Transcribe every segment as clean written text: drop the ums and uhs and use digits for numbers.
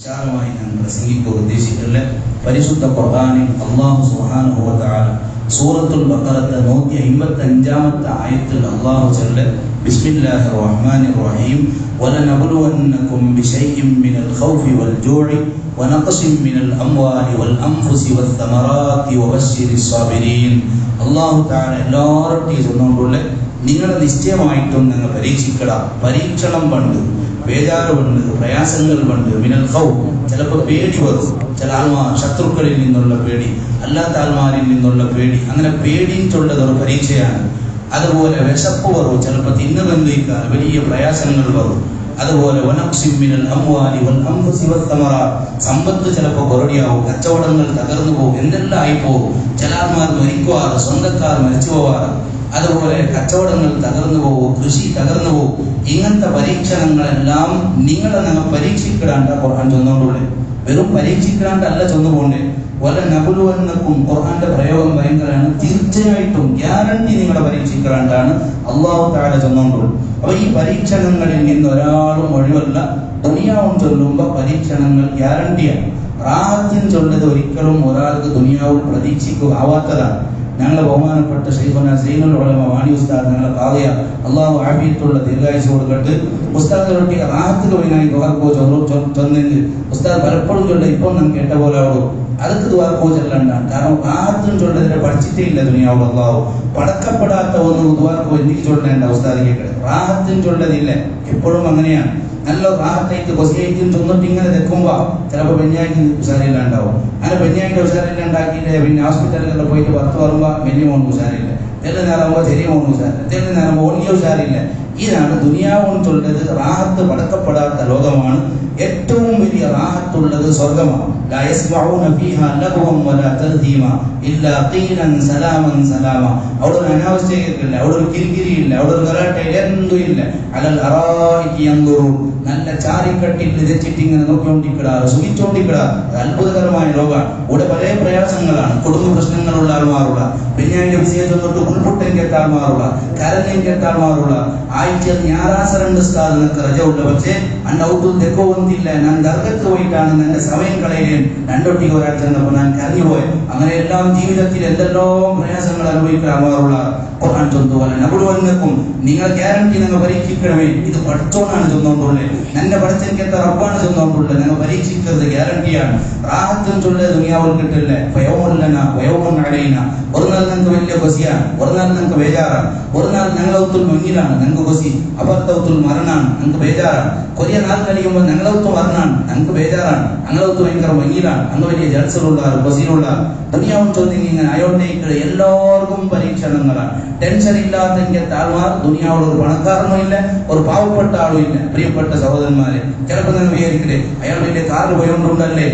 വിശാലമായി ഞാൻ പ്രസംഗിക്കുക ഉദ്ദേശിച്ചിട്ടുള്ള പരിശുദ്ധ ഖുർആനിൽ അല്ലാഹു സുബ്ഹാനഹു വ തആല സൂറത്തുൽ ബഖറത്തെ 155ാമത്തെ ആയത്തിൽ അല്ലാഹു ചൊല്ലെ ബിസ്മില്ലാഹിർ റഹ്മാനിർ റഹീം വലനബ്ലുവന്നകും ബിശൈഇൻ മിനൽ ഖൗഫി വൽ ജൂഇ വനഖസിൻ മിനൽ അംവാലി വൽ അൻഫുസി വസ്സമറാത്തി വബശ്ശിരിസ് സാബിരീൻ. അല്ലാഹു തആല എല്ലാവരുടെയും ചൊല്ലുകൊണ്ടുള്ള നിങ്ങളെ നിശ്ചയമായിട്ടും നിങ്ങൾ പരീക്ഷിക്കട. പരീക്ഷണം പണ്ട് ബേജാറുണ്ട്, പ്രയാസങ്ങൾ ഉണ്ട്. മിനൽ ഖൗഫ്, ചിലപ്പോൾ പേടി വരും. ചില ആൾമാർ ശത്രുക്കളിൽ നിന്നുള്ള പേടി, അല്ലാത്ത ആൾമാരിൽ നിന്നുള്ള പേടി, അങ്ങനെ പേടിയിട്ടുള്ളത് ഒരു പരീക്ഷയാണ്. അതുപോലെ വിശപ്പ് വരും, ചിലപ്പോൾ തിന്നുബന്ധിക്കാൻ വലിയ പ്രയാസങ്ങൾ വരും. അതുപോലെ വനഖ്സിൻ മിനൽ അംവാലി വൽ അൻഫുസി വസ്സമറാത്ത്, സമ്പത്ത് ചിലപ്പോൾ കൊറടിയാവും, കച്ചവടങ്ങൾ തകർന്നു പോകും, എന്തെല്ലാം ആയിപ്പോകും. ചില ആൾമാർ മരിക്കുവാറ്, സ്വന്തക്കാർ മരിച്ചു പോവാറ്. അതുപോലെ കച്ചവടങ്ങൾ തകർന്നു പോകും, കൃഷി തകർന്നു പോകും. ഇങ്ങനത്തെ പരീക്ഷണങ്ങളെല്ലാം നിങ്ങളെ ഞങ്ങൾ പരീക്ഷിക്കിടാണ്ട ഖുർആൻ ചൊന്നുകൊണ്ടുള്ളേ. വെറും പരീക്ഷിക്കിടാണ്ടല്ല ചൊന്നുപോണ്ടേ. വലനബ്ലുവന്നകും, ഖുർആന്റെ പ്രയോഗം ഭയങ്കരമാണ്. തീർച്ചയായിട്ടും ഗ്യാരണ്ടി നിങ്ങളെ പരീക്ഷിക്കിടാണ്ടാണ് അല്ലാഹു തആല ചൊന്നുകൊണ്ടുള്ളൂ. അപ്പൊ ഈ പരീക്ഷണങ്ങളിൽ നിന്ന് ഒരാളും ഒഴിവല്ല. ദുനിയാവും ചൊല്ലുമ്പോൾ പരീക്ഷണങ്ങൾ ഗ്യാരണ്ടിയാണ്. റാഹത്തിൻ ചൊല്ലത് ഒരിക്കലും ഒരാൾക്ക് ദുനിയാവിൽ പ്രതീക്ഷിക്കുക ആവാത്തതാണ്. ഞങ്ങളെ ബഹുമാനപ്പെട്ട ശൈഖുനാ സൈനുൽ ഉലമ വാണി ഉസ്താദ്, ഞങ്ങളെ ഖാദിയ അല്ലാഹു ആഫിയത്തുള്ള ദീർഘായുസ്സ് കൊടുക്കട്ടെ. ഉസ്താദിനൊക്കെ റാഹത്തിൽ പോയിനായി ദുആർക്കോ ചൊന്നെങ്കിൽ ഉസ്താദ് പലപ്പോഴും ചൊല്ല ഇപ്പോൾ ഞാൻ കേട്ട പോലെ ആവോ അതൊക്കെ ദുആർക്കോ ചൊല്ലണ്ടാണ്. കാരണം റാഹത്തും ചൊല്ലതിനെ പഠിച്ചിട്ടേ ഇല്ല ദുനിയാവ്. അല്ലാഹു പടക്കപ്പെടാത്ത ഒന്ന് ദുആർക്കോ എനിക്ക് ചൊല്ലേണ്ട ഉസ്താദ് കേൾക്കട്ടെ. റാഹത്തും ചൊല്ലതില്ല, എപ്പോഴും അങ്ങനെയാണ്. നല്ല റാഹത്തായിട്ട് കൊസിയായിട്ടും ചൊന്നിട്ട് ഇങ്ങനെ തെക്കുമ്പോ ചിലപ്പോൾ പെഞ്ഞായിട്ട് ഉഷാരില്ലാണ്ടാവും. അങ്ങനെ പെഞ്ഞായിട്ട് ഉഷാരില്ലാണ്ടാക്കിയിട്ട് പിന്നെ ഹോസ്പിറ്റലിൽ പോയിട്ട് 10 വരുമ്പോ വലിയ മോൻ ഉഷാരില്ല, തെല്ല് നേരമ്പോ ചെറിയ മോൻ ഉഷാരില്ല, തെല്ല് നേരമ്പോ ഓണിയ ഉഷാരില്ല. ഇതാണ് ദുനിയാവും ചൊല്ലത്. റാഹത്ത് പടക്കപ്പെടാത്ത ലോകമാണ്. ഏറ്റവും വലിയ റാഹത്തുള്ളത് സ്വർഗമാണ്. ലാ യസ്മഊന ഫീഹാ ലഗ്വൻ വലാ തർഹീമ ഇല്ലാ ഖീലൻ സലാമൻ സലാമ. അവിടെ ഒരു അനാവശ്യ കേൾക്കില്ല, അവിടെ ഒരു കിരികിരിയില്ല, അവിടെ ഒരു ഗലാട്ടയില്ല, എന്തും ഇല്ല. അലൽ അറായികി യൻദുറൂൻ, നല്ല ചാരിക്കട്ടിൽ വെച്ചിട്ട് ഇങ്ങനെ നോക്കിക്കൊണ്ടിരിക്കടാറ്, സുഖിച്ചോണ്ടിരിക്കടാറ്. അത്ഭുതകരമായ ലോകമാണ്. ഇവിടെ പല പ്രയാസങ്ങളാണ്. കുടുംബ പ്രശ്നങ്ങളുള്ള ആൾമാരുള്ള, പിന്നെ അതിന്റെ വിഷയത്തിൽ തൊട്ട് ഉൾപുട്ടൻ കേട്ട ആൾമാരുള്ള, കരഞ്ഞൻ കേട്ട ആൾമാരുള്ള. ആഴ്ചയിൽ ഞായറാഴ്ച 2 സ്ഥാനം നിനക്ക് രജ ഉണ്ട്, പക്ഷേ അന്റെ ഔട്ടും തെക്കോന്നില്ല. ഞാൻ ദർഗത്ത് പോയിട്ടാണ് എന്റെ സമയം കളയുകയും 2 ഒരാഴ്ച ചെന്നപ്പോൾ ഞാൻ കരഞ്ഞുപോയി. അങ്ങനെ എല്ലാം ജീവിതത്തിൽ എന്തെല്ലാം പ്രയാസങ്ങൾ അനുഭവിക്കാൻ ആൾമാരുള്ള ഖുർആൻ ചൊല്ലുപോലെ നബ്ലുവന്നകും, നിങ്ങളെ ഗ്യാരണ്ടി നിങ്ങൾ പരീക്ഷിക്കണമേ. ഇത് പഠിച്ചോണാണ് ചൊന്നുകൊണ്ടുള്ളത്, എന്നെ പഠിച്ചെനിക്കെത്ത റബ്ബാണ് ചൊന്നുകൊണ്ടുള്ളത്. ഞങ്ങൾ പരീക്ഷിക്കരുത്, ഗ്യാരണ്ടിയാണ്. റാഹത്തും ചൊല്ല ദുനിയാവിൽ കിട്ടില്ല. ഫയൗമുല്ലന വയൗമുൻ അലൈന, ഒരു നാൾ ഞങ്ങൾക്ക് വലിയ കൊസിയാണ്, ഒരു നാൾ ഞങ്ങൾക്ക് ബേജാറാണ്. ഒരു നാൾ ഞങ്ങളൗത്തുൽ മഞ്ഞിലാണ്, ഞങ്ങൾക്ക് കൊസി. അപർത്തൗത്തുൽ മരണാണ്, ഞങ്ങൾക്ക് ബേജാറാണ്. കൊറിയ നാൾ കഴിയുമ്പോൾ ഞങ്ങളൗത്ത് മരണാണ്, ഞങ്ങൾക്ക് ബേജാറാണ്. ഞങ്ങളൗത്ത് ഭയങ്കര മഞ്ഞിലാണ്, അങ്ങ് വലിയ ജഡ്സിലുള്ള കൊസിയിലുള്ള. ദുനിയാവും ചൊല്ലി ഇങ്ങനെ അയോട്ടേക്ക് എല്ലാവർക്കും പരീക്ഷണങ്ങളാണ്. ടെൻഷൻ ഇല്ലാത്ത ആൾമാർ ദുനിയാവിൽ ഒരു പണക്കാരനും ഇല്ല, ഒരു പാവപ്പെട്ട ആളും ഇല്ല. പ്രിയപ്പെട്ട സഹോദരന്മാരെ, ചിലപ്പോൾ നിങ്ങൾ വിചാരിക്കട്ടെ അയാൾ വലിയ കാറിൽ പോയോണ്ടുണ്ടല്ലേ,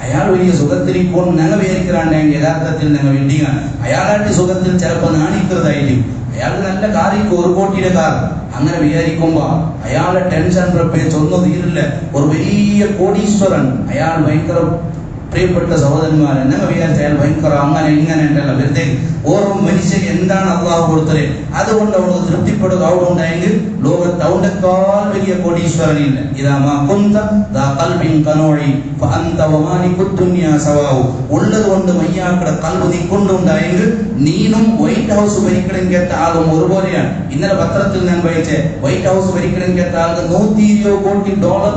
അയാൾ വലിയ സുഖത്തിരിപ്പോൾ ഞങ്ങൾ വിചാരിക്കാണ്ടെങ്കിൽ യഥാർത്ഥത്തിൽ ഞങ്ങൾ വെഡിങ്ങാണ്. അയാളായിട്ട് സുഖത്തിൽ ചിലപ്പോൾ നാണിക്കുന്നതായിരിക്കും. അയാൾക്ക് നല്ല കാറിക്ക് 1 കോടിയുടെ കാർ. അങ്ങനെ വിചാരിക്കുമ്പോ അയാളുടെ ടെൻഷൻ പ്രത്യേകിച്ച് ഒന്നും തീരില്ല. ഒരു വലിയ കോടീശ്വരൻ, അയാൾ ഭയങ്കര പ്രിയപ്പെട്ട സഹോദരന്മാരെ, ഞങ്ങൾ വിചാരിച്ച അയാൾ ഭയങ്കര അങ്ങനെ ഇങ്ങനെ ഉണ്ടല്ല. വെറുതെ ഓരോ മനുഷ്യന് എന്താണ് അള്ളാഹു കൊടുത്തത് അതുകൊണ്ട് അവിടെ തൃപ്തിപ്പെടുക. അവിടെ ഉണ്ടായെങ്കിൽ ലോകത്ത് അവിടെക്കാൾ വലിയ കോടീശ്വരനില്ല. ഉള്ളത് കൊണ്ട് മയ്യാക്കട കൽബ് നിക്കൊണ്ടുണ്ടായെങ്കിൽ നീനും വൈറ്റ് ഹൗസ് ഭരിക്കണം കേട്ട ആളും ഒരുപോലെയാണ്. ഇന്നലെ പത്രത്തിൽ ഞാൻ വായിച്ചേ, വൈറ്റ് ഹൗസ് ഭരിക്കണം കേട്ട ആൾക്ക് $120 കോടി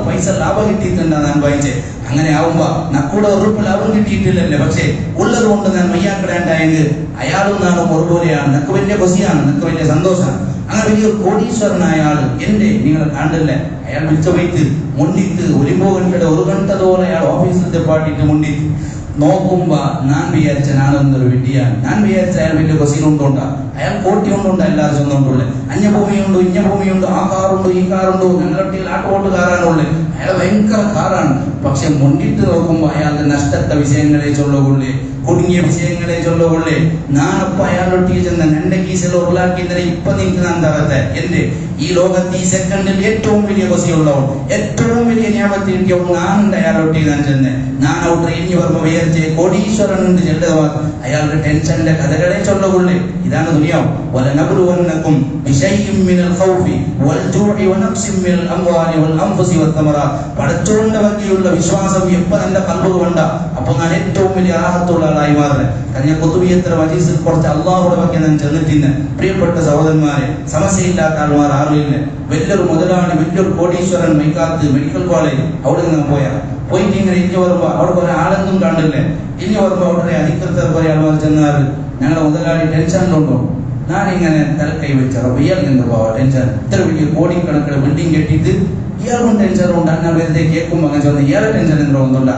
പൈസ ലാഭം കിട്ടിയിട്ടുണ്ടാണ് ഞാൻ വായിച്ചേ. അങ്ങനെ ആവുമ്പോ നക്കൂടെ ഉറപ്പ് ലാഭം കിട്ടിയിട്ടില്ലല്ലേ, പക്ഷേ ഉള്ളത് കൊണ്ട് ഞാൻ മയ്യാക്കടേണ്ടായെങ്കിൽ അയാളും നാളും ഒരുപോലെയാണ്. നിനക്ക് വലിയ കൊസിയാണ്, നിനക്ക് വലിയ സന്തോഷമാണ്. അങ്ങനെ വലിയ കോടീശ്വരനായ ആള് എന്റെ നിങ്ങളെ കണ്ടല്ലേ, അയാൾ വിളിച്ചു പോയിട്ട് മുണ്ടിട്ട് 1 ഗಂಟೆ 1 ഗಂಟೆതോളം അയാൾ ഓഫീസിലത്തെ പാട്ടിട്ട് മുണ്ടിട്ട് നോക്കുമ്പോ ഞാൻ വിചാരിച്ച ഞാനൊന്നൊരു വിഡ്ഢിയാണ്. ഞാൻ വിചാരിച്ച അയാൾ വലിയ കൊസിനുണ്ടോണ്ടാ, അയാൾ കോട്ടി കൊണ്ടുണ്ട്, എല്ലാവരും സ്വന്തമുണ്ടല്ലേ. അന്യ ഭൂമിയുണ്ട്, ഇഞ്ഞ ഭൂമിയുണ്ട്, ആ കാറുണ്ട്, ഈ കാറുണ്ട്, ഞങ്ങളുടെ ആട്ടോട്ട് കാറാണുള്ളത്. അയാൾ ഭയങ്കര കാറാണ്. പക്ഷെ മുന്നിട്ട് നോക്കുമ്പോ അയാളുടെ നഷ്ടത്തെ വിഷയങ്ങളെ ചൊല്ലുകൊള്ളേ, കുടുങ്ങിയ വിഷയങ്ങളെ ചൊല്ലുകൊള്ളേ. ഞാനപ്പോ അയാളൊട്ടിൽ ചെന്ന എന്റെ കീസിൽ ഉരുളാക്കിന്നേരം ഇപ്പൊ നിങ്ങൾക്ക് ഞാൻ തരത്തെ എന്റെ ഈ ലോകത്ത് ഈ സെക്കൻഡിൽ ഏറ്റവും വലിയ കൊസിയുള്ളവൻ, ഏറ്റവും വലിയ ഞാപത്തിൽ കിട്ടിയവൻ ഞാൻ അയാളൊട്ടി ഞാൻ ചെന്ന് ഞാൻ ഔട്ട് ഇനി വരുമ്പോ വിചാരിച്ച് കോടീശ്വരൻ ഉണ്ട് ചെല്ലവാ. അയാളുടെ ടെൻഷന്റെ കഥകളെ ചൊല്ലുകൊള്ളേ. ഇതാണ് ദുനിയാവ്. ദുനിയാവ് വലനബ്ലുവന്നകും ബിശൈഇൻ മിനൽ ഖൗഫി വൽ ജൂഇ വനഖ്സിൻ മിനൽ അംവാലി വൽ അൻഫുസി വത്തമറാത്ത്. പടച്ചോന്റെ വകയുള്ള വിശ്വാസം എപ്പോൾ എൻ്റെ കൽബ് കൊണ്ട അപ്പോൾ ഞാൻ ഏറ്റവും വലിയ റാഹത്തുള്ള ആളായി മാറുന്നത്. കഴിഞ്ഞ കുതുബിയത്ര മജീസിൽ കുറച്ച് അള്ളാഹുടെ വകെ ഞാൻ ചെന്നിട്ടിന്ന്. പ്രിയപ്പെട്ട സഹോദരന്മാരെ, സമസ്യയില്ലാത്ത ആൾമാർ ആരുമില്ല. വലിയൊരു മുതലാളി, വലിയൊരു കോടീശ്വരൻ മൈക്കാത്ത് മെഡിക്കൽ കോളേജ് അവിടെ നിന്ന് പോയിട്ട് ഇങ്ങനെ ഇഞ്ഞു വരുമ്പോൾ അവിടെ കുറെ ആളെന്തും കണ്ടില്ലേ. ഇഞ്ഞു വരുമ്പോൾ അവിടെ അധികൃതർ കുറെ ആൾമാർ ചെന്നാൽ ഞങ്ങളുടെ മുതലാളി ടെൻഷനിലുണ്ടോ? ഞാനിങ്ങനെ തലക്കൈ വെച്ചാറോ ഇയാൾ നിന്ന് പോവാ ടെൻഷൻ. ഇത്ര വലിയ കോടിക്കണക്കിന് ബിൽഡിംഗ് കെട്ടിയിട്ട് ഇയാൾക്കും ടെൻഷൻ ഉണ്ട്. അങ്ങനെ വെറുതെ കേൾക്കുമ്പോൾ അങ്ങനെ ചെന്ന് ഇയാളെ ടെൻഷൻ എന്തോ ഒന്നുമില്ല.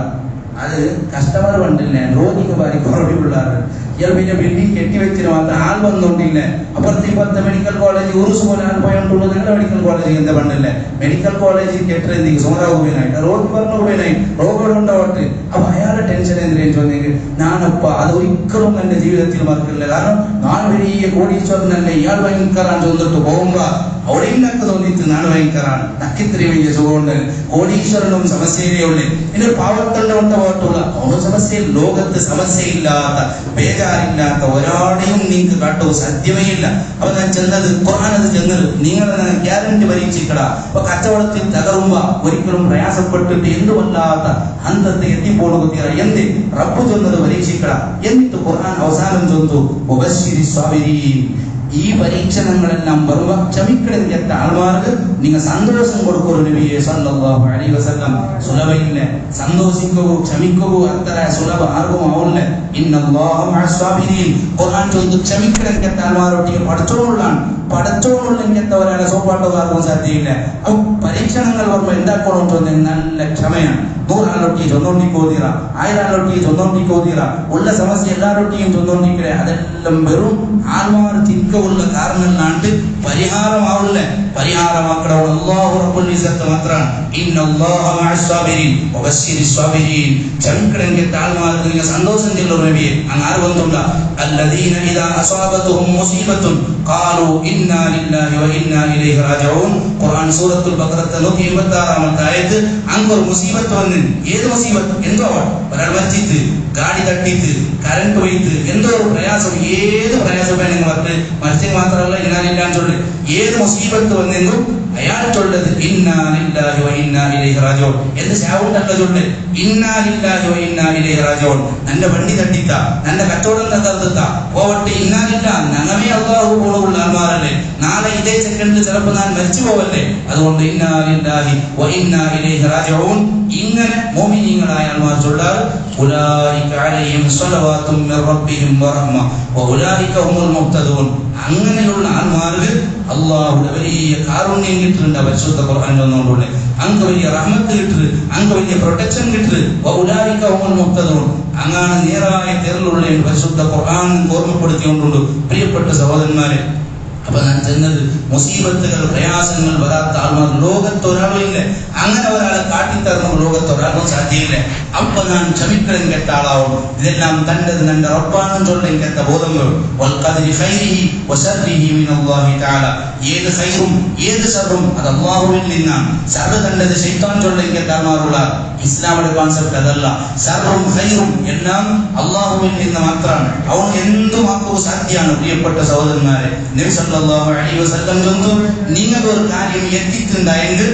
അത് കസ്റ്റമർ കണ്ടില്ലേ, രോഗിക്ക് ഭാരി കുറവുള്ളാറ്. ഇയാൾ പിന്നെ ബിൽഡിംഗ് കെട്ടിവെച്ചിട്ട് മാത്രം ആൾ വന്നോണ്ടില്ലേ. അപ്പുറത്തെ മെഡിക്കൽ കോളേജ് ഉറുസ് പോലെ ആൾ പോയോണ്ടുള്ളത്. നിങ്ങളുടെ മെഡിക്കൽ കോളേജ് എന്താ പണ്ടില്ലേ? മെഡിക്കൽ കോളേജ് കെട്ടിരെന്തെങ്കിലും സോറാവുകയായിട്ട് റോഡ് പറഞ്ഞുപോയി റോഗുകളുണ്ടാവട്ടെ. അപ്പൊ അയാളുടെ ടെൻഷൻ എന്തിനു ചോദിച്ചെങ്കിൽ ഞാനപ്പ അത് ഒരിക്കലും എന്റെ ജീവിതത്തിൽ മറക്കില്ല. കാരണം ഞാൻ വലിയ കോടീശ്വരനല്ലേ, ഇയാൾ ഭയങ്കരാൻ ചൊന്നിട്ട് പോകുമ്പോ അവിടെയും നക്ക് തോന്നിയിട്ട് ഞാൻ ഭയങ്കരാണ്. നക്കിത്രയും വലിയ സുഖമുണ്ട്. കോടീശ്വരനും സമസ്യയിലേ ഉള്ളു. പിന്നെ പാവത്തന്റെ കൊണ്ട് പോയിട്ടുള്ള അവന് സമസ്യയിൽ ലോകത്ത് സമസ്യയില്ലാത്ത ബേജാറില്ലാത്ത ഒരാളെയും നിങ്ങൾക്ക് കാട്ടുക സാധ്യമേ ഇല്ല. അപ്പൊ ഞാൻ ചെന്നത് ഖുർആനത് ചെന്നത് നിങ്ങളെ ഗ്യാരണ്ടി പരീക്ഷിക്കട. അപ്പൊ കച്ചവടത്തിൽ തകരുമ്പോ ഒരിക്കലും പ്രയാസപ്പെട്ടിട്ട് എന്തുമല്ലാത്ത അന്തത്തെ എത്തിപ്പോണുകുത്തിയ എന്ത് റബ്ബ് ചെന്നത് പരീക്ഷിക്കട. എന്നിട്ട് ഖുർആൻ അവസാനം ചൊന്നു മുബശ്ശിരി സ്വാബിരീൻ. ഈ പരീക്ഷണങ്ങളെല്ലാം വരുമ്പോ ക്ഷമിക്കണമെന്ന് എത്ത ആൾമാർക്ക് നിങ്ങൾ സന്തോഷം കൊടുക്കൂ. നബിയെ സല്ലല്ലാഹു അലൈഹി വസല്ലം സുലഭയില്ലേ, സന്തോഷിക്കൂ, ക്ഷമിക്കൂ. അത്ര സുലഭ ആർക്കും ആവില്ല. ഇന്നല്ലാഹ മഅസ്സാബിരീൻ. ഖുർആൻ ചൊല്ലുന്നു ക്ഷമിക്കണമെന്ന് എത്ത ആൾമാരോട്ട് പടച്ചോളുണ്ടെങ്കിൽ എത്ത ഒരാളെ സോപ്പാട്ടുകാർക്കും സാധ്യയില്ല. അപ്പൊ പരീക്ഷണങ്ങൾ വരുമ്പോ എന്താക്കണം ചോദിച്ചാൽ നല്ല ക്ഷമയാണ്. 100 ആളൊട്ടിയെ ചൊന്നോണ്ടിക്കോതീറ, 1000 ആളൊട്ടിയെ ചൊന്നോണ്ടിക്കോതീറ, ഉള്ള സമസ്യ എല്ലാരൊട്ടിയും ചൊന്നോണ്ടിക്കേ. അതെല്ലാം വെറും ആൾമാർ ചിക്കമുള്ള കാരണല്ലാണ്ട് പരിഹാരമാവില്ല. പരിഹാരമാക്കട അല്ലാഹു റബ്ബുൽ ഇസ്സത്ത് മാത്രമാണ്. ഇന്നല്ലാഹ മഅസ്സാബിരീൻ വബശ്ശിരിസ് സ്വാബിരീൻ. ക്ഷമിക്കണമെങ്കിൽ ആൾമാർക്ക് നിങ്ങൾ സന്തോഷം ചെല്ലും നബിയെ. അങ്ങനെ ബന്ധമുള്ള അല്ലദീന ഇദാ അസ്വാബതുഹും മുസീബത്തുൻ ഖാലൂ ഇന്നാ ലില്ലാഹി വ ഇന്നാ ഇലൈഹി റാജിഊൻ. ഖുർആൻ സൂറത്തുൽ ബഖറ 186 ആയത്ത്. അങ്ങൊരു മുസീബത്ത് വന്ന്, ഏത് മുസീബത്ത്? എന്തോ ഒരാൾ മരിച്ചിട്ട്, ഗാഡി തട്ടിയിട്ട്, കറണ്ട് പോയിട്ട്, എന്തോ ഒരു പ്രയാസം, ഏത് പ്രയാസം നിങ്ങൾ പറഞ്ഞ് മരിച്ചെങ്കിൽ മാത്രമല്ല ഇന്നാലില്ലാന്ന് ചൊല്ല്. ഏത് മുസീബത്ത് വന്നെന്നും അയാൾ ചൊല്ലത് ഇന്നാ ലില്ലാഹി വ ഇന്നാ ഇലൈഹി റാജിഊൻ എന്ന് ശാവുണ്ടല്ല ചൊല്ല്. ഇന്നാ ലില്ലാഹി വ ഇന്നാ ഇലൈഹി റാജിഊൻ. നന്റെ വണ്ടി തട്ടിത്ത, നന്റെ കച്ചവടം തകർത്ത പോവട്ടെ, ഇന്നാ ലില്ലാഹ് ഞങ്ങളെ അല്ലാഹു പോലുള്ള ആൾമാരല്ലേ. നാളെ ഇതേ സെക്കൻഡിൽ ചിലപ്പോൾ ഞാൻ മരിച്ചു പോവല്ലേ. അതുകൊണ്ട് ഇന്നാ ലില്ലാഹി വ ഇന്നാ ഇലൈഹി റാജിഊൻ. ഇങ്ങനെ മുഅ്മിനീങ്ങളായ ആൾമാർ ചൊല്ലാർ. ഉലൈക അലൈഹിം സ്വലവാത്തും മിർ റബ്ബിഹിം വറഹ്മ വഉലൈക ഹുമുൽ മുഹ്തദൂൻ. അങ്ങനെയുള്ള ആൾമാർക്ക് അല്ലാഹുവിന്റെ വലിയ കാരുണ്യം കിട്ടുന്നുണ്ട്. പരിശുദ്ധ ഖുർആൻ വന്നുകൊണ്ടുള്ള അങ്ങ് വലിയ റഹ്മത്ത് കിട്ടു, അങ്ങ് വലിയ പ്രൊട്ടക്ഷൻ കിട്ടു. വഉലൈക ഹുമുൽ മുഹ്തദൂൻ. അങ്ങനെ നേരായ തെരലുള്ള പരിശുദ്ധ ഖുർആൻ ഓർമ്മപ്പെടുത്തിക്കൊണ്ടുണ്ട്. പ്രിയപ്പെട്ട സഹോദരന്മാരെ, അപ്പൊ ഞാൻ ചെന്നത് മുസീബത്തുകൾ പ്രയാസങ്ങൾ വരാത്ത ആൾമാർ ലോകത്തൊരാളും ഇല്ല. അങ്ങനെ ഒരാളെ കാട്ടിത്തരണം ലോകത്തൊരാളും സാധ്യമില്ല. അപ്പൊ ഞാൻ ക്ഷമിക്കണം കേട്ട ആളാവും. ഇതെല്ലാം തൻ്റെത് നന്റെ റബ്ബാണെന്ന് ചൊല്ലും കേട്ട ബോധം വരും. ഏത് ഹൈറും ഏത് ഷർറും അത് അല്ലാഹുവിൽ നിന്നാണ്. ഷർറ് തൻ്റെത് ശൈത്താൻ ചൊല്ലും കേട്ട ആൾമാരുള്ള ഇസ്ലാമിന്റെ കോൺസെപ്റ്റ് അതല്ല. ഷർറും ഹൈറും എല്ലാം അല്ലാഹുവിൽ നിന്ന് മാത്രമാണ്. അവന് എന്തും ആക്കുക സാധ്യമാണ്. പ്രിയപ്പെട്ട സഹോദരന്മാരെ, നബി സല്ലല്ലാഹു അലൈഹി വസല്ലം ചൊല്ലുന്നു, നിങ്ങൾ ഒരു കാര്യം എത്തിയിട്ടുണ്ടായെങ്കിൽ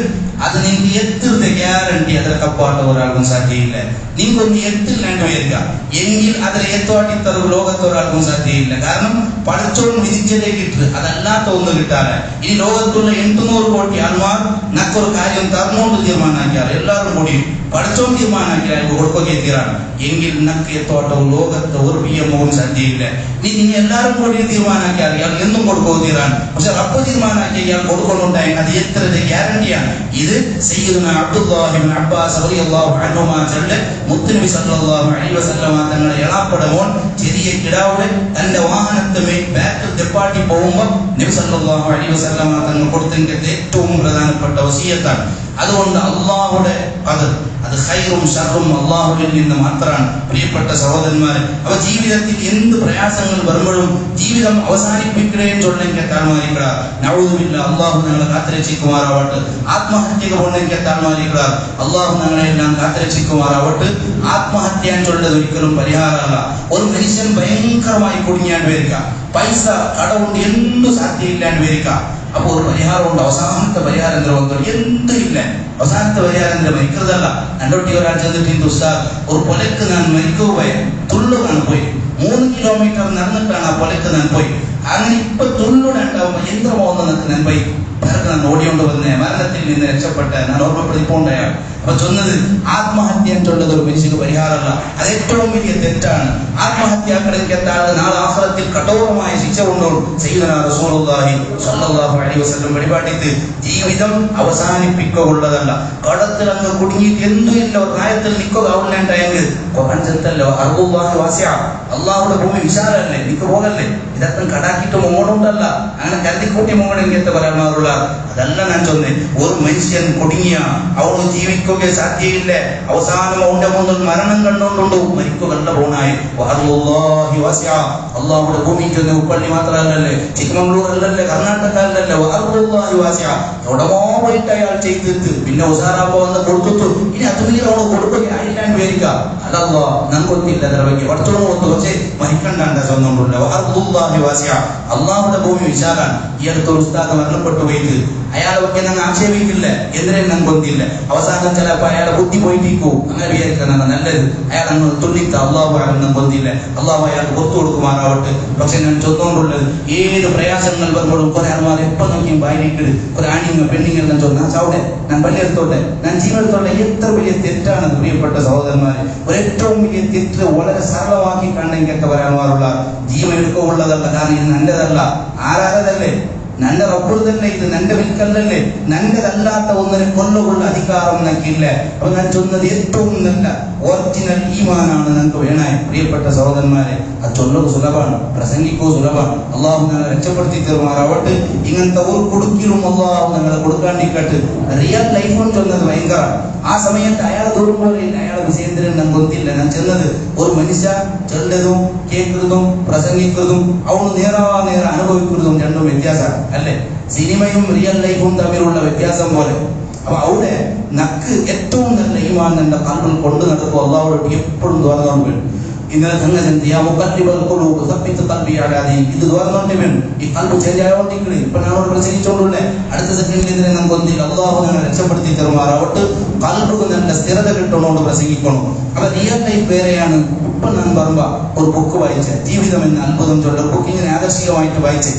അത് നിങ്ങൾക്ക് എത്തുന്ന ഗ്യാരണ്ടി അതിലക്കപ്പാട്ട് ഒരാൾക്കും സാധ്യയില്ല. നിങ്ങൾക്കൊന്ന് എത്തില്ലാണ്ട് വരിക എങ്കിൽ അതിലെ എത്തുവാട്ടിത്തറ ലോകത്തൊരാൾക്കും സാധ്യയില്ല. കാരണം പഠിച്ചോണ്ട് വിധിച്ചതേ കിട്ടു, അതല്ലാത്ത ഒന്ന് കിട്ടാറ്. ഈ ലോകത്തുള്ള 800 കോടി ആൾമാർ നക്കൊരു കാര്യം തന്നോണ്ട് തീരുമാനാക്കിയാൽ എല്ലാവരും കൂടി പഠിച്ചോണ്ട് തീരുമാനാക്കിയാൽ കൊടുക്കുകയും തീരാണ്. എങ്കിൽ നക്ക് എത്തോട്ടവും ലോകത്ത് ഒരു പിയമവും സാധ്യയില്ല. നിങ്ങൾ എല്ലാവരും കൂടി തീരുമാനാക്കിയാൽ ഇയാൾ എന്നും കൊടുക്കുകയും തീരാണ്. പക്ഷെ റബ്ബ് തീരുമാനാക്കി ഇയാൾ കൊടുക്കുന്നുണ്ടായി അത് എത്ര ഗ്യാരണ്ടിയാണ്. ഇത് സയ്യിദുനാ അബ്ദുല്ലാഹി ഇബ്നു അബ്ബാസ് റളിയല്ലാഹു അൻഹുമാ ചൊല്ലെ മുത്തുനബി സല്ലല്ലാഹു അലൈഹി വസല്ലം തങ്ങളുടെ ഇളാപ്പട മോൻ ചെറിയ കിടാവ് തന്റെ വാഹനത്തെ ബാക്കിൽ തെപ്പാട്ടി പോകുമ്പോൾ നബി സല്ലല്ലാഹു അലൈഹി വസല്ലം തങ്ങൾ കൊടുത്തതിന്റെ ഏറ്റവും പ്രധാനപ്പെട്ട വസിയത്താണ്. അതുകൊണ്ട് അള്ളാഹുടെ അത് ഖൈറും ഷർറും അള്ളാഹുവിൽ നിന്ന് മാത്രമാണ്. പ്രിയപ്പെട്ട സഹോദരന്മാരെ, അവ ജീവിതത്തിൽ എന്ത് പ്രയാസങ്ങൾ വരുമ്പോഴും ജീവിതം അവസാനിപ്പിക്കുകയും ചൊല്ലെങ്കിൽ താഴ്മാരിക്കുക. നഊദുബില്ലാ, അള്ളാഹു ഞങ്ങളെ കാത്തുരക്ഷിക്കുമാറാവട്ടെ. ആത്മഹത്യക പോണെങ്കിൽ താഴ്മാരിക്കുക. അള്ളാഹു ഞങ്ങളെല്ലാം കാത്തുരക്ഷിക്കുമാറാവട്ടെ. ആത്മഹത്യ ചൊല്ലത് ഒരിക്കലും പരിഹാരമല്ല. ഒരു മനുഷ്യൻ ഭയങ്കരമായി കുടുങ്ങിയാണ്ട് വരിക, പൈസ കടവുണ്ട്, എന്തു സാധ്യയില്ലാണ്ട് വരിക. അപ്പോൾ ഒരു പരിഹാരമുണ്ട്. അവസാനത്തെ പരിഹാരം എന്തും എന്തും ഇല്ല. അവസാനത്തെ പരിഹാരം മരിക്കുന്നതല്ല. രണ്ടോട്ടി ഒരാൾ ചെന്നിട്ട് ഉസ്താദ് ഒരു കൊലക്ക് ഞാൻ മരിക്കുപോയി, തുള്ളുകാണ് പോയി, 3 കിലോമീറ്റർ നടന്നിട്ടാണ് ആ കൊലക്ക് ഞാൻ പോയി. അങ്ങനെ ഇപ്പൊ തുള്ളുണ്ടാവുമ്പോ യന്ത്രമോന്നൊക്കെ ഞാൻ പോയി ഞാൻ ഓടിയോണ്ട് വന്നേ, മരണത്തിൽ നിന്ന് രക്ഷപ്പെട്ട ഞാൻ ഓർമ്മപ്പെടുത്തിപ്പോണ്ടായ. അപ്പൊ ചൊന്നത് ആത്മഹത്യ ചൊല്ലത് ഒരു മനുഷ്യക്ക് പരിഹാരമല്ല. അത് ഏറ്റവും വലിയ തെറ്റാണ്. ആത്മഹത്യാക്കളെത്താതെ നാളെ ആഖിറത്തിൽ കഠോരമായ ശിക്ഷ കൊണ്ടോളും. സയ്യിദുനാ റസൂലുള്ളാഹി സ്വല്ലല്ലാഹു അലൈഹി വസല്ലം പരിപാടിക്ക് ജീവിതം അവസാനിപ്പിക്കുകയുള്ളതല്ല. കടത്തിൽ അങ്ങ് കുടുങ്ങിയിട്ട് എന്തുമില്ല, ഒരു പ്രായത്തിൽ നിൽക്കുക ആവുന്നുണ്ടായെങ്കിൽ അള്ളാഹുടെ ഭൂമി വിശാലല്ലേ, നിക്ക് പോകല്ലേ. ഇതത്ര കടാക്കിട്ട് മോടുണ്ടല്ല, അങ്ങനെ കരുതിക്കൂട്ടി മോണെങ്കിലത്തെ പരമാറുള്ള അതല്ല ഞാൻ ചൊന്നേ. ഒരു മനുഷ്യൻ കുടുങ്ങിയ അവന് ജീവിക്കുക സാധ്യയില്ല. അവസാനം അവന്റെ മുന്നിൽ മരണം കണ്ടുകൊണ്ടുണ്ട് മരിക്കുകല്ല പോണായി. അള്ളാഹുടെ ഭൂമി ചൊന്ന് ഉപ്പള്ളി മാത്രമല്ലല്ലേ, ചിക്കമംഗ്ലൂർ അല്ലല്ലേ, കർണാടക അല്ലല്ലേ, എവിടമോ പോയിട്ട് അയാൾ ചെയ്തിട്ട് പിന്നെ ഉസാറാപ്പോ വന്ന് കൊടുത്തു. ഇനി അതുമില്ല അവന് കൊടുക്കുകയായില്ലാണ്ട് വരിക. അതല്ലോ നങ്കൊത്തില്ല ദ്രവയ്ക്ക് കുറച്ചോളം കൊടുത്തു, പക്ഷേ മരിക്കണ്ടാണ്ട സ്വന്തമുണ്ടല്ലോ. അള്ളാഹുടെ ഭൂമി വിശാലാണ്. ഈ അടുത്ത ഉസ്താദ് മരണപ്പെട്ടു പോയിട്ട് അയാളൊക്കെ ഞങ്ങൾ ആക്ഷേപിക്കില്ല, എന്തിനും ഞങ്ങൾക്കൊന്നില്ല. അവസാനം ചിലപ്പോൾ അയാളെ ബുദ്ധി പോയിട്ടിരിക്കൂ, അങ്ങനെ വിചാരിക്കുന്നത് നല്ലത്. അയാൾ അങ്ങ് തുള്ളിത്ത അള്ളാഹു അയാളൊന്നും കൊന്നില്ല. അള്ളാഹു അയാൾക്ക് പുറത്തു കൊടുക്കുമാറാവട്ടെ. പക്ഷെ ഞാൻ ചൊന്നുകൊണ്ടുള്ളത് ഏത് പ്രയാസങ്ങൾ വരുമ്പോഴും കുറെ ആൾമാർ എപ്പം നോക്കിയും ബായിലിട്ട് കുറെ ആണിങ്ങ പെണ്ണിങ്ങെല്ലാം ചൊന്നാ ചവിടെ ഞാൻ പള്ളിയെടുത്തോട്ടെ, ഞാൻ ജീവെടുത്തോട്ടെ. എത്ര വലിയ തെറ്റാണ് പ്രിയപ്പെട്ട സഹോദരന്മാരെ. ഒരേറ്റവും വലിയ തെറ്റ് വളരെ സരളമാക്കി കണ്ടെങ്കിലൊക്കെ വരാന്മാരുള്ള ജീവൻ എടുക്കുള്ളതല്ല. കാരണം ഇത് നല്ലതല്ല, ആരാധതല്ലേ, നന്റെ റബ്ബുതല്ലേ, ഇത് നന്റെ വിൽക്കല്ലല്ലേ, നന്റെതല്ലാത്ത ഒന്നിനെ കൊല്ലുള്ള അധികാരം നമുക്കില്ല. അപ്പൊ ഞാൻ ചൊന്നത് ഏറ്റവും നല്ല ഒറിജിനൽ ഈമാനാണ് നമുക്ക് വേണേ. പ്രിയപ്പെട്ട സഹോദരന്മാരെ, അത് ചൊല്ലുക സുലഭമാണ്, പ്രസംഗിക്കുക സുലഭമാണ്. അള്ളാഹു ഞങ്ങളെ രക്ഷപ്പെടുത്തി തീർമാറാവട്ടെ. ഇങ്ങനത്തെ ഒരു കൊടുക്കിലും അള്ളാഹു ഞങ്ങളെ കൊടുക്കാണ്ടിക്കട്ട്. റിയൽ ലൈഫും ചൊന്നത് ഭയങ്കര. ആ സമയത്ത് അയാൾ ദൂരം പോലെ ഇല്ല, അയാളെ വിഷയേന്ദ്രൻ നമുക്ക് ഒത്തില്ല. ഞാൻ ചെന്നത് ഒരു മനുഷ്യ ചൊല്ലതും കേൾക്കുന്നതും പ്രസംഗിക്കുന്നതും അവന് നേരെ അനുഭവിക്കുന്നതും രണ്ടും വ്യത്യാസമാണ് അല്ലേ. സിനിമയും റിയൽ ലൈഫും തമ്മിലുള്ള വ്യത്യാസം പോലെ. അപ്പൊ അവിടെ നക്ക് ഏറ്റവും നല്ല ഈമാൻ എന്റെ കൽബിൽ കൊണ്ടു നടക്കും. അള്ളാഹുടെ എപ്പോഴും തോന്നുന്നുണ്ട്. ഇന്നലെ തന്നെ ഇത് തോന്നുന്നുണ്ട് വേണം. ഈ കൽബ് ചേഞ്ച് ആയോണ്ടിരിക്കണേ. ഇപ്പൊ ഞാനോട് പ്രസംഗിച്ചോണ്ടല്ലേ, അടുത്ത സെക്കൻഡിൽ ഇതിനെ നമുക്ക് ഒന്നില്ല. അള്ളാഹു ഞങ്ങളെ രക്ഷപ്പെടുത്തി തരുമാറാവട്ടെ. കൽബ് നല്ല സ്ഥിരത കിട്ടണോണ്ട് പ്രസംഗിക്കണം. അപ്പൊ റിയൽ ലൈഫ് വേറെയാണ്. ഇപ്പൊ ഞാൻ പറയുമ്പോ ഒരു ബുക്ക് വായിച്ച ജീവിതം എന്ന അത്ഭുതം ചൊല്ല ബുക്ക് ഇങ്ങനെ ആകർഷികമായിട്ട് വായിച്ചേ.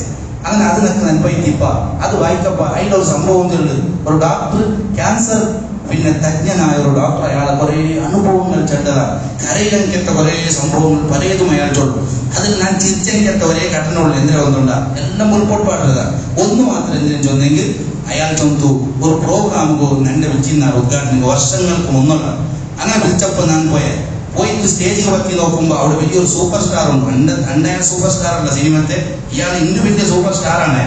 അങ്ങനെ അത് നിനക്ക് നെൽപ്പയിത്തിപ്പ അത് വായിക്കപ്പ അതിലൊരു സംഭവം ചൊല്ലു. ഒരു ഡോക്ടർ ക്യാൻസർ പിന്നെ തജ്ഞനായ ഒരു ഡോക്ടർ, അയാളെ കുറെ അനുഭവങ്ങൾ ചെണ്ടതാണ്. കരയിലെനിക്കത്തെ കുറെ സംഭവങ്ങൾ പലതും അയാൾ ചൊല്ലും. അതിൽ ഞാൻ ചിരിച്ചെനിക്കത്തെ ഒരേ ഘടനയുള്ള എന്തിനാ ഒന്നുണ്ടാ എല്ലാം മുൻപോട്ട്പാട്ടതാണ്. ഒന്ന് മാത്രം എന്തിനും ചൊന്നെങ്കിൽ അയാൾ ചൊന്തു ഒരു പ്രോഗ്രാം എന്നെ വിളിച്ചിരുന്ന ഉദ്ഘാടനം വർഷങ്ങൾക്ക് മുന്നുള്ള. അങ്ങനെ വിളിച്ചപ്പോ ഞാൻ പോയിട്ട് സ്റ്റേജിൽ വക്കി നോക്കുമ്പോൾ അവിടെ വലിയൊരു സൂപ്പർ സ്റ്റാർ ഉണ്ട്. എൻ്റെ സൂപ്പർ സ്റ്റാർ അല്ല സിനിമത്തെ, ഇയാൾ ഇന്ന് വലിയ സൂപ്പർ സ്റ്റാറാണ്.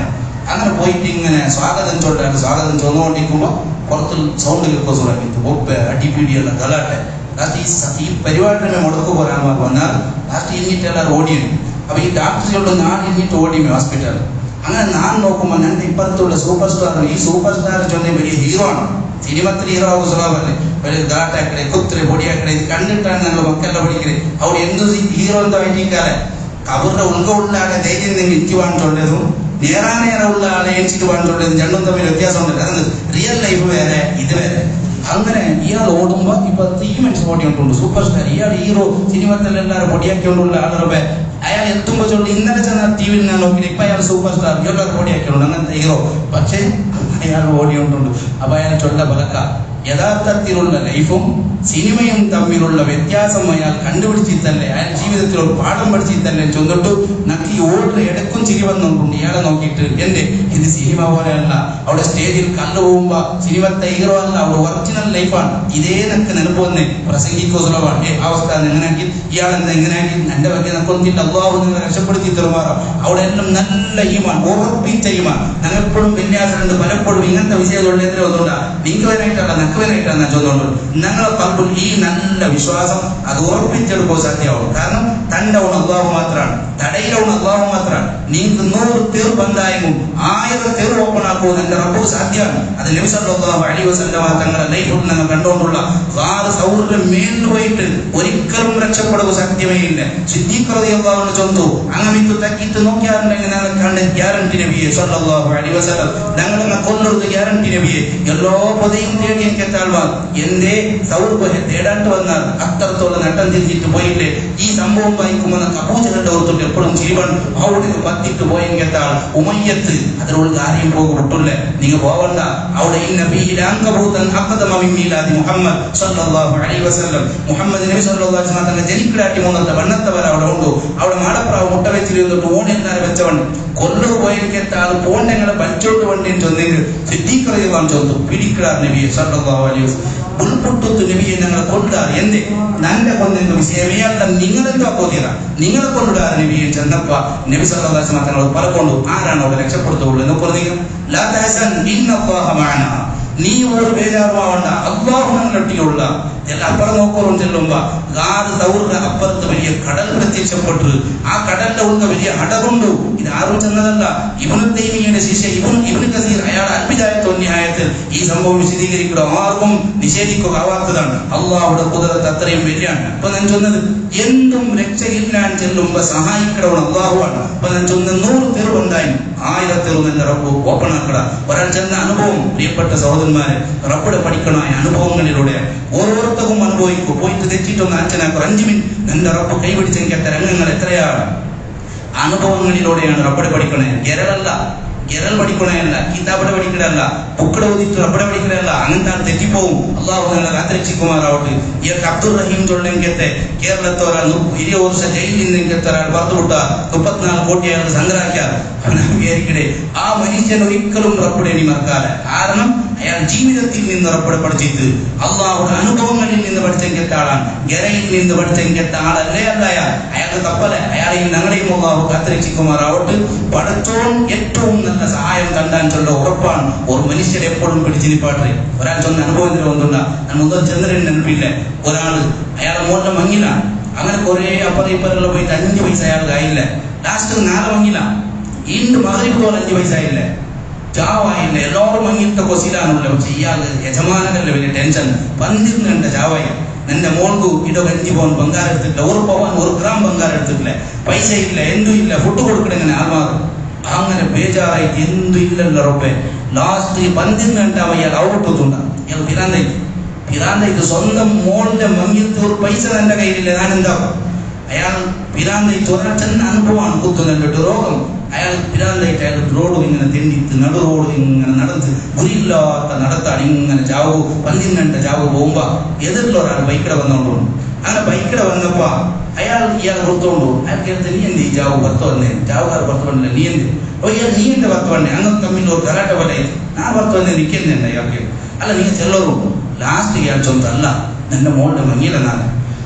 അങ്ങനെ പോയിട്ട് ഇങ്ങനെ സ്വാഗതം ചൊന്നുകൊണ്ടിരിക്കുമ്പോൾ പുറത്ത് സൗണ്ട് കേൾക്കുക തുടങ്ങിയിട്ട് ഒപ്പ് അടിപിടിയുള്ള ഗലാട്ടെ. ലാസ്റ്റ് ഈ പരിപാടിനെ മുടക്ക് പറയാൻ വന്നാൽ ലാസ്റ്റ് ഇന്നിട്ട് എല്ലാവരും ഓടിയും. അപ്പൊ ഈ ഡോക്ടറുകളുടെ നാട് ഇന്നിട്ട് ഓടിയും ഹോസ്പിറ്റൽ. അങ്ങനെ ഞാൻ നോക്കുമ്പോൾ എൻ്റെ ഇപ്പുറത്തുള്ള സൂപ്പർ സ്റ്റാർ, ഈ സൂപ്പർ സ്റ്റാർ ചൊന്ന വലിയ ഹീറോ ആണ്. സിനിമത്തിൽ ഹീറോ ആകും സുലഭല്ലേ, വലിയ ദാട്ടാക്കടെ കുത്തിരി പൊടിയാക്കടെ. ഇത് കണ്ടിട്ടാണ് ഞങ്ങൾ മക്കളെല്ലാം പഠിക്കുന്നത്. അവിടെ എന്ത് ഹീറോ എന്തോ ആയിട്ടിരിക്കാതെ അവരുടെ ഉള്ള ആളെ ധൈര്യം നിങ്ങൾ ഇരിക്കുവാൻ ചൊല്ലതും നേരാനേരമുള്ള ആളെ എണിച്ചിട്ട് ചൊല്ലതും രണ്ടും തമ്മിൽ വ്യത്യാസമുണ്ടല്ലോ. അതാണ് റിയൽ ലൈഫ് വേറെ, ഇത് വേറെ. അങ്ങനെ ഇയാൾ ഓടുമ്പോ ഇപ്പൊ ഈ മനുഷ്യൻ ഓടിക്കൊണ്ടുണ്ട് സൂപ്പർ സ്റ്റാർ. ഇയാൾ ഹീറോ സിനിമത്തിൽ എല്ലാവരും പൊടിയാക്കിക്കൊണ്ടുള്ള ആളുടെ അയാൾ എത്തുമ്പോ ചൊല്ലി ഇന്നലെ ചെന്ന ടി വിയിൽ ഞാൻ നോക്കി ഇപ്പൊ അയാൾ സൂപ്പർ സ്റ്റാർ, എല്ലാവരും പൊടിയാക്കിയുണ്ട് അങ്ങനത്തെ ഹീറോ. പക്ഷേ അയാൾ ഓടിക്കൊണ്ടുണ്ട്. അപ്പൊ അയാൾ ചൊല്ല പലക്ക യഥാർത്ഥത്തിലുള്ള ലൈഫും സിനിമയും തമ്മിലുള്ള വ്യത്യാസം അയാൾ കണ്ടുപിടിച്ചിട്ടല്ലേ, അയാൾ ജീവിതത്തിൽ ഒരു പാഠം പഠിച്ചിട്ടല്ലേ ചൊന്നിട്ടു നക്കി ഓർഡർ ഇടക്കും ചിരി വന്നുകൊണ്ട് ഇയാളെ നോക്കിയിട്ട് എന്റെ ഇത് സിനിമ പോലെയല്ല, അവിടെ സ്റ്റേജിൽ കണ്ടു പോകുമ്പോ സിനിമത്തെ ഹീറോ അല്ല, അവിടെ ഒറിജിനൽ ലൈഫാണ്. ഇതേ നക്ക് നെനപ്പ് വന്നേ പ്രസംഗിക്കോ സുലഭാണ്. അവസ്ഥ എങ്ങനെയാക്കി ഇയാളെന്താ എങ്ങനെയാക്കി എന്റെ വലിയ നക്കൊന്നിട്ട് അള്ളാഹു നിങ്ങളെ രക്ഷപ്പെടുത്തി തെരുമാറാം. അവിടെ എല്ലാം നല്ല ഈമാൻ, ഉറപ്പിച്ച ഈമാൻ. ഞങ്ങൾ എപ്പോഴും വിന്യാസമുണ്ട്, പലപ്പോഴും ഇങ്ങനത്തെ വിഷയമുള്ള എത്ര ഒന്നുണ്ടാ നിങ്ങൾക്ക് വേനായിട്ടല്ല നക്ക് വേനായിട്ടാണ് ചോദിച്ചോണ്ട് ഞങ്ങളെ പലപ്പോഴും ഈ നല്ല വിശ്വാസം അത് ഉറപ്പിച്ചെടുക്കാൻ സാധ്യമാവും. കാരണം തന്റെ അള്ളാഹു മാത്രമാണ്, തടയിലവണ് അള്ളാഹു മാത്രമാണ്. നിങ്ങൾക്ക് 100 തീർ ബന്ധായെങ്കിലും 1000 തീർ ഓപ്പൺ ആക്കുമെന്ന് എന്റെ റബ്ബ് സാധ്യമാണ്. അത് നബി സല്ലല്ലാഹു അലൈഹി വസല്ലമ തങ്ങളുടെ ലൈഫിൽ ഞങ്ങൾ കണ്ടുകൊണ്ടുള്ള സൗഹൃദം മേലിൽ പോയിട്ട് ഒരിക്കലും രക്ഷപ്പെടുക സാധ്യമേ ഇല്ല. സിദ്ദീഖ് റളിയല്ലാഹു അൻഹു ചൊന്നു അങ്ങമിത്ത് തക്കിത്ത് നോക്കിയാറുണ്ടെങ്കിൽ ഞങ്ങൾ കണ്ട ഗ്യാരണ്ടി നബിയെ സല്ലല്ലാഹു അലൈഹി വസല്ലം ഞങ്ങളെ കൊല്ലൊരു ഗ്യാരണ്ടി നബിയെ എല്ലാ പൊതയും തേടി എനിക്ക് എത്താൾവാ എന്റെ സൗഹൃദം തേടാണ്ട് വന്നാൽ അത്രത്തോളം നട്ടം തിരിച്ചിട്ട് പോയില്ലേ. ഈ സംഭവം വായിക്കുമ്പോൾ അബൂജഹലിന്റെ ഓർത്തിട്ട് എപ്പോഴും ജീവൻ അവിടെ പത്തിട്ട് പോയെങ്കിൽ എത്താൾ ഉമയ്യത്ത് അതിനുള്ള കാര്യം പോകും വിട്ടില്ലേ. നിങ്ങൾ പോവണ്ട. അവിടെ മുഹമ്മദ് സല്ലല്ലാഹു അലൈഹി വസല്ലം മുഹമ്മദ് നബി സല്ലല്ലാഹു അലൈഹി വസല്ലം തന്റെ ജനിക്കിടാട്ടി മൂന്നത്തെ വണ്ണത്തവർ അവിടെ ഉണ്ട്. അവിടെ മാടപ്രാവ് മുട്ട വെച്ചിരുന്നിട്ട് ഓണെന്നാരെ വെച്ചവണ്ട് കൊല്ലു പോയെങ്കിൽ ആൾ പോണ്ടെങ്ങളെ പഞ്ചോട്ട് വണ്ടിയും ചൊന്നെങ്കിൽ സിദ്ദീഖ് റളിയല്ലാഹു അൻഹു ചൊന്നു പിടിക്കിടാർ നബിയെ സല്ലല്ലാഹു അലൈഹി വസല്ലം ഉൾപ്പൊട്ടത്ത് നബിയെ ഞങ്ങളെ കൊണ്ടാർ എന്തേ നന്റെ കൊന്നെങ്കിൽ വിഷയമേ അല്ല നിങ്ങളെന്തോ പോതിയത നിങ്ങളെ കൊണ്ടിടാർ നബിയെ ചെന്നപ്പ നബി സല്ലല്ലാഹു അലൈഹി വസല്ലം തങ്ങൾ പലകൊണ്ടു ആരാണ് അവിടെ രക്ഷപ്പെടുത്തുള്ളൂ എന്ന് പറഞ്ഞു. ലാ തഹസൻ ഇന്നല്ലാഹ മഅനാ, നീ ഒരു ബേജാറുമാവണ്ട, അല്ലാഹു ഞങ്ങളൊട്ടിയുള്ള എല്ലാം അപ്പുറം നോക്കോറും ചെല്ലുമ്പോ സൗഹൃദ അപ്പുറത്ത് വലിയ കടൽ പ്രത്യക്ഷപ്പെട്ടു. ആ കടലിന്റെ ഉള്ള വലിയ അടകൊണ്ടു. ഇത് ആരും ചെന്നതല്ല, ഇബ്നു തൈമിയ്യയുടെ ശിഷ്യ ഇബ്നു കസീർ അയാൾ അൽബിദായത്തുൽ ഈ സംഭവം വിശദീകരിക്കുക ആർക്കും നിഷേധിക്കുക ആവാത്തതാണ്. അള്ളാഹുടെ ഖുദ്റത്ത് അത്രയും വലിയാണ്. അപ്പൊ ഞാൻ ചൊന്നത് എന്തും രക്ഷയില്ലാൻ ചെല്ലുമ്പോ സഹായിക്കടവണം അള്ളാഹുവാണ്. അപ്പൊ ഞാൻ ചൊന്ന 100 തെരുവുണ്ടായി 1000 തെരുവ് എന്റെ റബ്ബ് ഓപ്പൺ ആക്കട. ഒരാൾ ചെന്ന അനുഭവം പ്രിയപ്പെട്ട സഹോദരന്മാരെ റബ്ബിടെ പഠിക്കണമായ അനുഭവങ്ങളിലൂടെ ഓരോരുത്തർക്കും അനുഭവിക്കും. പോയിട്ട് തെറ്റിട്ടൊന്ന് അച്ഛനാക്കും 5 മിനിറ്റ് എന്റെ റബ്ബ് കൈപിടിച്ചെങ്കിൽ എത്ര രംഗങ്ങൾ എത്രയാണ് അനുഭവങ്ങളിലൂടെയാണ് റബ്ബിടെ പഠിക്കണേ. ഗെറൽ പഠിക്കണല്ല, കിതാബിടെ പഠിക്കണല്ല, ബുക്കടെ ഓതിട്ട് റബ്ബിടെ പഠിക്കണല്ല. അങ്ങനത്തെ തെറ്റിപ്പോവും. അള്ളാഹു ഞങ്ങളെ കാത്തിരക്ഷിക്കുമാറാവട്ടെ. ഇയാൾക്ക് അബ്ദുൾ റഹീം ചൊല്ലെങ്കത്തെ കേരളത്തെ ഒരാൾ 20 വർഷം ജയിലിൽ നിന്നെങ്കത്തെ ഒരാൾ പുറത്തുവിട്ട 34 കോടി അയാൾ സംഗ്രഹിക്കുക വിചാരിക്കണേ. ആ മനുഷ്യൻ ഒരിക്കലും റബ്ബിടെ എണി മറക്കാതെ. കാരണം അയാൾ ജീവിതത്തിൽ നിന്ന് റബ്ബിടെ പഠിച്ചിട്ട് അള്ളാഹുടെ അനുഭവങ്ങളിൽ നിന്ന് പഠിച്ചെങ്കത്തെ ആളാണ്. ഗെറയിൽ നിന്ന് പഠിച്ചെങ്കത്തെ ആളല്ലേ അല്ല അയാൾക്ക് തപ്പല. അയാളെയും ഞങ്ങളെയും അള്ളാഹു കാത്തിരക്ഷിക്കുമാറാവട്ടെ. പടച്ചോൻ ഏറ്റവും നല്ല സഹായം കണ്ടാൻ ചൊല്ല ഉറപ്പാണ്. ഒരു മനുഷ്യരെ എപ്പോഴും പിടിച്ചിരിപ്പാട്ടെ. ഒരാൾ ചൊന്ന അനുഭവത്തിൽ ഒന്നുണ്ട ഞാൻ മുതൽ ചെന്നതിന് നെനപ്പില്ല. ഒരാള് അയാളെ മോളിലെ മങ്ങില അങ്ങനെ കുറെ അപ്പറിപ്പറകൾ പോയിട്ട് 5 പൈസ അയാൾ ആയില്ല. ലാസ്റ്റ് 4 മങ്ങില ഇന്ന് മഗ്‌രിബ് തോൽ 5 പൈസ ആയില്ല. ചാവായില്ല. എല്ലാവരും മങ്ങിലത്തെ കൊസിലാണല്ലോ. പക്ഷെ ഇയാൾ യജമാനല്ലേ വലിയ ടെൻഷൻ. 12 ചാവായി. എന്റെ മോൾക്ക് ഇടോ 5 പവൻ ബംഗാരം എടുത്തിട്ടില്ല, 1 പവൻ 1 ഗ്രാം ബംഗാരം എടുത്തിട്ടില്ല, പൈസ ഇല്ല, എന്തും ഇല്ല, ഫുഡ് കൊടുക്കണെങ്ങനെ ആത്മാവ് അങ്ങനെ ബേജാറായിട്ട് എന്തും ഇല്ലല്ലോ റബ്ബേ. ലാസ്റ്റ് 12 അയാൾ ഔട്ടുണ്ട. ഇയാൾ പിരാന്തായിട്ട് സ്വന്തം മോളിന്റെ മങ്ങിലത്തെ ഒരു പൈസ എന്റെ കയ്യിലില്ല, ഞാൻ എന്താക്കും? അയാൾ പിരാന്തായിട്ട് ഒരാൾ ചെന്ന അനുഭവമാണ് കുത്തുന്നുണ്ട് രോഗം. അയാൾ പിരാന്തായിട്ട് അയാൾ റോഡ് ഇങ്ങനെ തെണ്ടിത്ത് നടു റോഡ് ഇങ്ങനെ നടന്ന് ഗുരിയില്ലാത്ത നടത്താണ് ഇങ്ങനെ ചാവു 12 ചാവു പോകുമ്പോ എതിരിൽ ഒരാൾ ബൈക്കിടെ വന്നോണ്ടു. അങ്ങനെ ബൈക്കിടെ വന്നപ്പോ ഇയാൾ കൊടുത്തോണ്ടു. അയാൾ കേട്ട് നീ എന്ത് ഈ ചാവ് ഭർത്ത വന്നേ? ചാവുകാർ ഭർത്ത വന്നില്ല, നീ എന്ത്? നീ എന്റെ ഭർത്ത വന്നേ? അങ്ങനെ തമ്മിൽ ഒരു കലാട്ട പോലെ ഞാൻ ഭർത്ത വന്നേ നിൽക്കുന്നുണ്ട് അയാൾക്ക്. അല്ല നീ ചെല്ലറുണ്ടോ? ലാസ്റ്റ് ഇയാൾ ചൊന്തല്ല എന്റെ മോളുടെ മങ്ങിയില്ല. ഞാൻ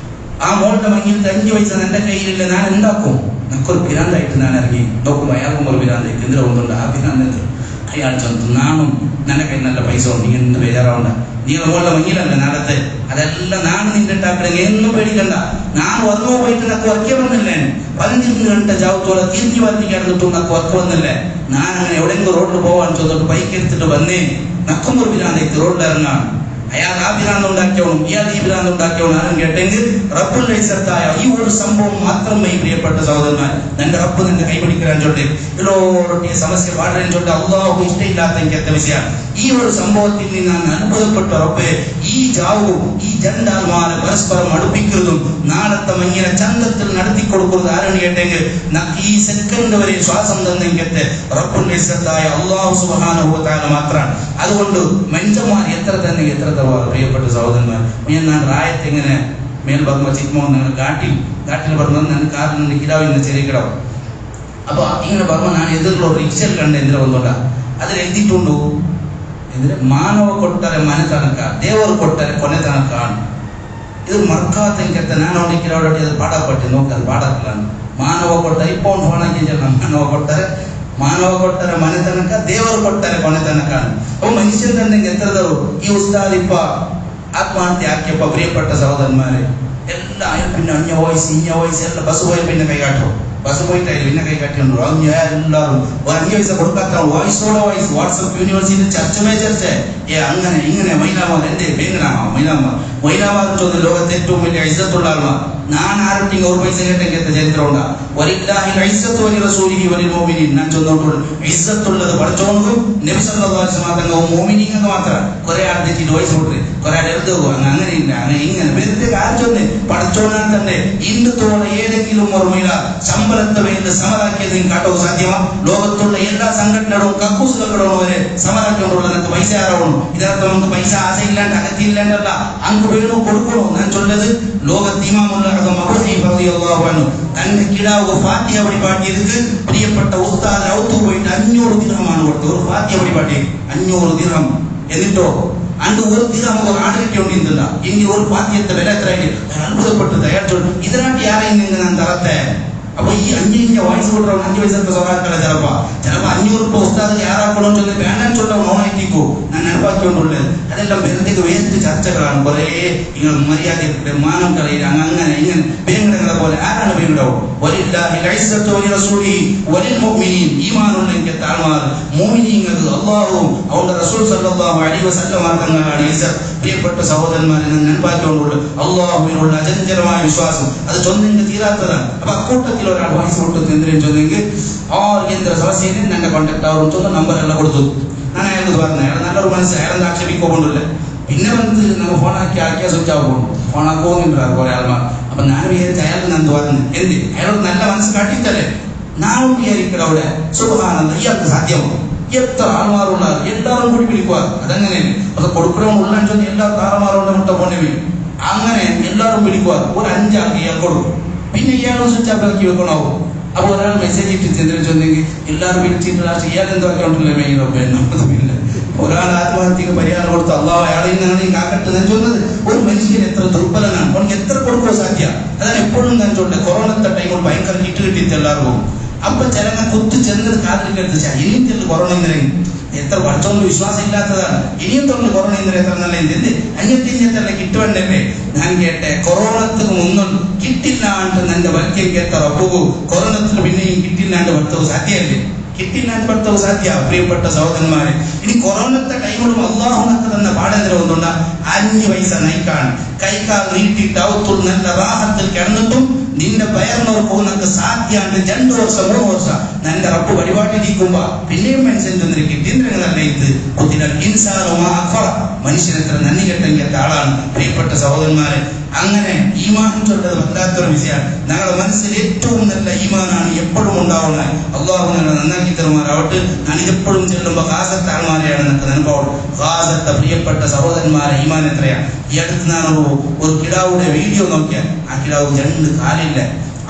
ആ മോളുടെ മങ്ങിയിലത്തെ 5 പൈസ എന്റെ കയ്യിലില്ല, ഞാൻ എന്താക്കും? നമുക്കൊരു പിരാന്തായിട്ട് ഞാൻ ഇറങ്ങി നോക്കുമ്പോ അയാൾക്കും ഒരു പിരാന്തായിട്ട് എന്തിനാ ഒന്നുണ്ട്. ആ പിരാന്ത് അയാൾ ചൊന്തു നാണും നിന്റെ കയ്യിൽ നല്ല പൈസ ഉണ്ട്, നീ എന്ത് ബേജാറാവണ്ട. നീ മോളുടെ മങ്ങിയിലല്ല നാളത്തെ അതെല്ലാം ഞാൻ നിന്റെ ഉണ്ടാക്കണേ, എന്നും പേടിക്കണ്ട. ഞാൻ വന്നു പോയിട്ട് നക്ക് വർക്ക് വന്നില്ലേ? 12 ചാവത്തോടെ തിരിഞ്ഞു വന്നിക്കാടുന്നിട്ടും നക്ക് വർക്ക് വന്നില്ലേ? ഞാൻ അങ്ങനെ എവിടെയെങ്കിലും റോഡിൽ പോവാൻ ചോദിച്ചിട്ട് ബൈക്ക് എടുത്തിട്ട് വന്നേ. നക്കും ഒരു പിരാന്തായിട്ട് റോഡിൽ ഇറങ്ങാൻ. അയാൾ ആ പിരാന്ത് ഉണ്ടാക്കിയോളും ഇയാൾ ഈ പിരാന്ത് ഉണ്ടാക്കിയോളും ആരും കേട്ടെങ്കിൽ റബ്ബുൽ ഇസ്സത്തായ ഈ ഒരു സംഭവം മാത്രമേ പ്രിയപ്പെട്ട സഹോദരന്മാർ നിന്റെ റബ്ബ് നിന്റെ കൈപിടിക്കാൻ ചൊല്ലി എല്ലാവരുടെ സമസ്യ പാടാൻ ചൊല്ലി അള്ളാഹു ഇഷ്ടമില്ലാത്ത എനിക്കത്തെ വിഷയമാണ്. ഈ ഒരു സംഭവത്തിൽ നിന്ന് ഞാൻ അത്ഭുതപ്പെട്ട റബ്ബേ, ഈ ജാവും ഈ രണ്ടാൾമാരെ പരസ്പരം അടുപ്പിക്കുന്നതും നാളത്തെ ഇങ്ങനെ ചന്തത്തിൽ നടത്തി കൊടുക്കുന്നത് ആരാണ് കേട്ടെങ്കിൽ ഈ സെക്കൻഡ് വരെ ശ്വാസം തന്നെങ്കിൽ റബ്ബുൽ ഇസ്സത്തായ അല്ലാഹു സുബ്ഹാനഹു വ തആല മാത്രമാണ്. അതുകൊണ്ട് മനുഷ്യന്മാർ എത്ര തന്നെ എത്ര പ്രിയപ്പെട്ട സഹോദരന്മാർ, ഞാൻ റായത്ത് ഇങ്ങനെ മേൽ പറഞ്ഞ ചിക്മോ കാട്ടിൽ പറഞ്ഞു ഞാൻ കാറിൽ നിന്ന് കിടാവിന്ന് ചെറിയ കിടാവ്. അപ്പൊ ഇങ്ങനെ പറഞ്ഞു ഞാൻ എതിർള്ള റിക്ഷൽ കണ്ട് എന്തിനാ വന്നോണ്ട അതിൽ എഴുതിയിട്ടുണ്ടു എന്തിന് ಮಾನವ ಕೊಟ್ಟರೆ ಮನೆ ತನಕ ದೇವರು ಕೊಟ್ಟರೆ ಕೊನೆ ತನಕ. ಇದು ಮರ್ಕಾತಂಕತ್ತ ನಾನು ಅವನಿಗೆ ಅದು ಪಾಠ ಪಟ್ಟಿ ನೋಕ ಅದು ಪಾಠಲ್ಲ. ಮಾನವ ಕೊಟ್ಟರೆ ಇಪ್ಪ ಒಂದು ಫೋನ್ ಹಾಕಿದ್ದಲ್ಲ, ಮಾನವ ಕೊಟ್ಟರೆ ಮನೆ ತನಕ ದೇವರು ಕೊಟ್ಟರೆ ಕೊನೆ ತನಕ. ಅವು ಮನುಷ್ಯನ ತಂದಂಗೆ ಎತ್ತರದವರು ಈ ಉಸ್ತಾದ್ ಇಪ್ಪ ಆತ್ಮಹತ್ಯೆ ಹಾಕಿಯಪ್ಪ ಪ್ರಿಯಪಟ್ಟ ಸಹೋದರನ್ಮಾರೆ ಎಲ್ಲ പിന്നെ അഞ്ഞ വയസ്സ് ഇഞ്ഞ വയസ്സ് എല്ലാം ബസ് പോയി പിന്നെ കൈകാട്ടോ ബസ് പോയിട്ടായിരുന്നു പിന്നെ കൈകാട്ടിയുണ്ടോ എല്ലാവരും ഒരു 5 പൈസ കൊടുക്കാത്ത വയസ്സോടെ വയസ്സ് വാട്സപ്പ് യൂണിവേഴ്സിറ്റി ചർച്ച അങ്ങനെ ഇങ്ങനെ മൈലാമാർ എന്റെ മൈലാമാർ ചൊന്ന് ലോകത്തെ ഏറ്റവും വലിയ ഇസ്സത്തുള്ള ആൾമാർ. ഞാൻ ആരുടെ 1 പൈസ കേട്ടെങ്കിൽ ചരിത്രം ഉണ്ടാ വലില്ലാഹിൽ ഇസ്സത്തു വലി റസൂലിഹി വലിൽ മുഅ്മിനീൻ. ഞാൻ ചൊന്നോട്ടുള്ളൂ ഇസ്സത്തുള്ളത് പഠിച്ചോണതും നബി സല്ലല്ലാഹു അലൈഹി വസല്ലം തങ്ങൾ മുഅ്മിനീങ്ങൾക്ക് മാത്രം. കുറെ ആൾ തെറ്റിട്ട് വയസ്സ് കൊടുത്ത് കുറെ ആൾ എഴുതുക അങ്ങനെ ഇല്ല അങ്ങനെ ഇങ്ങനെ വെറുതെ കാണിച്ചൊന്ന് പഠിച്ചോണാൻ തന്നെ ഹിന്ദുത്വമുള്ള ഏതെങ്കിലും ഓർമ്മയില്ല ശമ്പളത്തെ വേണ്ടി സമരാക്കിയത് കാട്ടോ സാധ്യമാ? ലോകത്തുള്ള എല്ലാ സംഘടനകളും കക്കൂസുകളും വരെ സമരാക്കിക്കൊണ്ടുള്ള നമുക്ക് പൈസ ആറാവണം. ഇതിനകത്ത് നമുക്ക് പൈസ ആശയില്ലാണ്ട് അകത്തിയില്ലാണ്ടല്ല അങ്ങ് വേണോ കൊടുക്കണോ. ഞാൻ ചൊല്ലത് ലോകത്ത് ഇമാമുൽ അഅ്സം അബൂ ഹനീഫ റളിയല്ലാഹു അൻഹു തന്റെ കിടാവ് ഫാത്തിഹ പഠിപ്പാട്ടിയതിക്ക് പ്രിയപ്പെട്ട ഉസ്താദ് ഔത്തു പോയിട്ട് 500 ദിർഹമാണ് കൊടുത്തത്. ഒരു ഫാത്തിഹ പഠിപ്പാട്ടി 500 ദിർഹം. എന്നിട്ടോ അന്ന് 1 ദിർഹം ഒരു ആട് കിട്ടിയോണ്ടിരുന്നില്ല. ഇനി ഒരു ഫാത്തിഹത്തെ വില എത്രയായിട്ട് അത്ഭുതപ്പെട്ടത്. അയാൾ ചൊല്ലു ഇതിനാട്ടി ആരെയും നിങ്ങൾ ഞാൻ തരത്തെ. അപ്പൊ ഈ 5 വയസ്സ് കൊടുത്തോ 5 വയസ്സൊക്കെ സ്വകാര്യക്കല്ല. ചിലപ്പോ 500 രൂപ ഉസ്താദ് ആറാക്കണോ ചൊല്ലി വേണ്ടാൻ ചൊല്ലോ നോണായിട്ടിക്കോ ഞാൻ നടപ്പാക്കിക്കൊണ്ടുള്ളത്. അതെല്ലാം വെറുതെ വേസ്റ്റ് ചർച്ചകളാണ്. കുറെ നിങ്ങൾ മര്യാദ മാനം കളയിൽ അങ്ങനെ ഇങ്ങനെ വേങ്ങടങ്ങളെ പോലെ ആരാണ് വേങ്ങടാവും? ഈമാനുണ്ടെങ്കിൽ താഴ്മാർ മോമിനീങ്ങൾക്ക് അല്ലാഹുവും അവന്റെ റസൂൽ സല്ലല്ലാഹു അലൈഹി വസല്ലം തങ്ങളാണ് ഇസ്സത്ത്. പ്രിയപ്പെട്ട സഹോദരന്മാരെ നൻപാക്കിക്കൊണ്ടുള്ളത് അല്ലാഹുവിനുള്ള അചഞ്ചലമായ വിശ്വാസം അത് ചൊന്നെങ്കിൽ തീരാത്തതാണ്. അപ്പൊ അക്കൂട്ടത്തിൽ ഒരാൾ വയസ്സ് കൊടുത്ത് എന്തിനും ചൊന്നെങ്കിൽ എന്തൊരു സമസ്യയിൽ എന്റെ കോണ്ടാക്ട് അവർ ചൊന്ന നമ്പർ എല്ലാം കൊടുത്തു. ഞാൻ അയാൾക്ക് പറഞ്ഞു അയാൾ നല്ലൊരു മനസ്സ് അയാളെന്താ ആക്ഷേപിക്കൊണ്ടില്ല. പിന്നെ വന്ന് നമ്മൾ ഫോണാക്കിയാൽ സ്വിച്ച് ഓഫ് പോകും ഫോണാക്കുന്നില്ല കുറെ ആൾമാർ. അപ്പൊ ഞാൻ വിചാരിച്ച അയാൾക്ക് ഞാൻ പറഞ്ഞു എന്ത് അയാളോട് നല്ല മനസ്സ് കാട്ടിത്തല്ലേ നാം വിചാരിക്കണം അവിടെ സുബ്ഹാനല്ലാഹ് ഇയാൾക്ക് സാധ്യമോ? എത്ര ആൾമാരുള്ള എല്ലാവരും കൂടി വിളിക്കുക. അതങ്ങനെയല്ലേ അത് കൊടുക്കണമെന്നുള്ള എല്ലാ താറമാരുണ്ട് മുട്ട പോണേ വീഴും. അങ്ങനെ എല്ലാവരും വിളിക്കുക. ഒരു 5 ആൾക്ക് ഇയാൾ കൊടുക്കും. പിന്നെ ഇയാളും സ്വിച്ച് ഓഫ് ആക്കി വെക്കണാവും. അപ്പൊ ഒരാൾ മെസ്സേജ് ഇട്ട് ചെന്നെങ്കിൽ എല്ലാവരും വിളിച്ചിട്ട് ഇയാൾ എന്താക്കിക്കൊണ്ടില്ല മെയിൻ ഒരാൾ ആത്മഹത്യക്ക് പരിഹാരം കൊടുത്ത് അള്ളാഹു അയാളെ കാക്കട്ടെ. ഞാൻ ചൊന്നത് ഒരു മനുഷ്യൻ എത്ര ദുർബലനാണ്. അവർക്ക് എത്ര കൊടുക്കുക സാധ്യ. അതാണ് എപ്പോഴും ഞാൻ ചൊല്ലെ കൊറോണത്തെ ടൈമിൽ ഭയങ്കര കിട്ടിയിട്ട് എല്ലാവർക്കും. അപ്പൊ ചിലങ്ങ കുത്തു ചെന്നത് കാത്തിരിക്കരുത് ഇനിയും ചെല്ലു കൊറോണ ഇന്നലെ എത്ര പഠിച്ചോണ്ട് വിശ്വാസം ഇല്ലാത്തതാണ്. ഇനിയും തൊണ്ട് കൊറോണ ഇന്നലെ എത്ര നല്ല എന്ത് അഞ്ഞത്തിഞ്ഞത്തല്ല കിട്ടുവണ്ടല്ലേ. ഞാൻ കേട്ടെ കൊറോണത്തിന് മുന്നും കിട്ടില്ലാണ്ട് നിന്റെ വൽക്യം കേട്ട റബ്ബു കൊറോണത്തിന് പിന്നെയും കിട്ടില്ലാണ്ട് ഭർത്താവ് സാധ്യല്ലേ? കിട്ടില്ലാണ്ട് ഭർത്താവ് സാധ്യ. പ്രിയപ്പെട്ട സഹോദരന്മാരെ ഇനി കൊറോണത്തെ ടൈമിലും അള്ളാഹുനൊക്കെ തന്ന പാഠന്തരം ഒന്നുണ്ട 5 പൈസ നയിക്കാണ് കൈക്കാൽ നീട്ടിയിട്ട് അവത്തുള്ള നല്ല റാഹത്തിൽ കിടന്നിട്ടും നിന്റെ പയർന്നവർ പോകുന്നൊക്കെ സാധ്യമാണ്. 2 വർഷം 3 വർഷം നിന്റെ റബ്ബ് പരിപാടിയിരിക്കുമ്പോ പിന്നെയും മനുഷ്യൻ കിട്ടിയെന്നല്ല ഇത് കുത്തിനാൽ മനുഷ്യൻ എത്ര നന്ദി കെട്ടെങ്കിലത്തെ ആളാണ്. പ്രിയപ്പെട്ട സഹോദരന്മാരെ അങ്ങനെ ഈമാൻ ചൊല്ലത് വല്ലാത്തൊരു വിഷയമാണ്. ഞങ്ങളുടെ മനസ്സിൽ ഏറ്റവും നല്ല ഈമാനാണ് എപ്പോഴും ഉണ്ടാവുന്നത്. അള്ളാഹു ഞങ്ങളെ നന്നാക്കി തരുമാറാവട്ടെ. ഞാൻ ഇതെപ്പോഴും ചെല്ലുമ്പോ ഖാസത്തെ ആൾമാരെയാണ് നമുക്ക് നിനപ്പോഴും ഖാസത്തെ പ്രിയപ്പെട്ട സഹോദരന്മാരെ ഈമാൻ എത്രയാണ്. ഈ അടുത്ത് ഞാൻ ഒരു കിടാവുടെ വീഡിയോ നോക്കിയാൽ ആ കിടാവ് 2 കാലില്ല,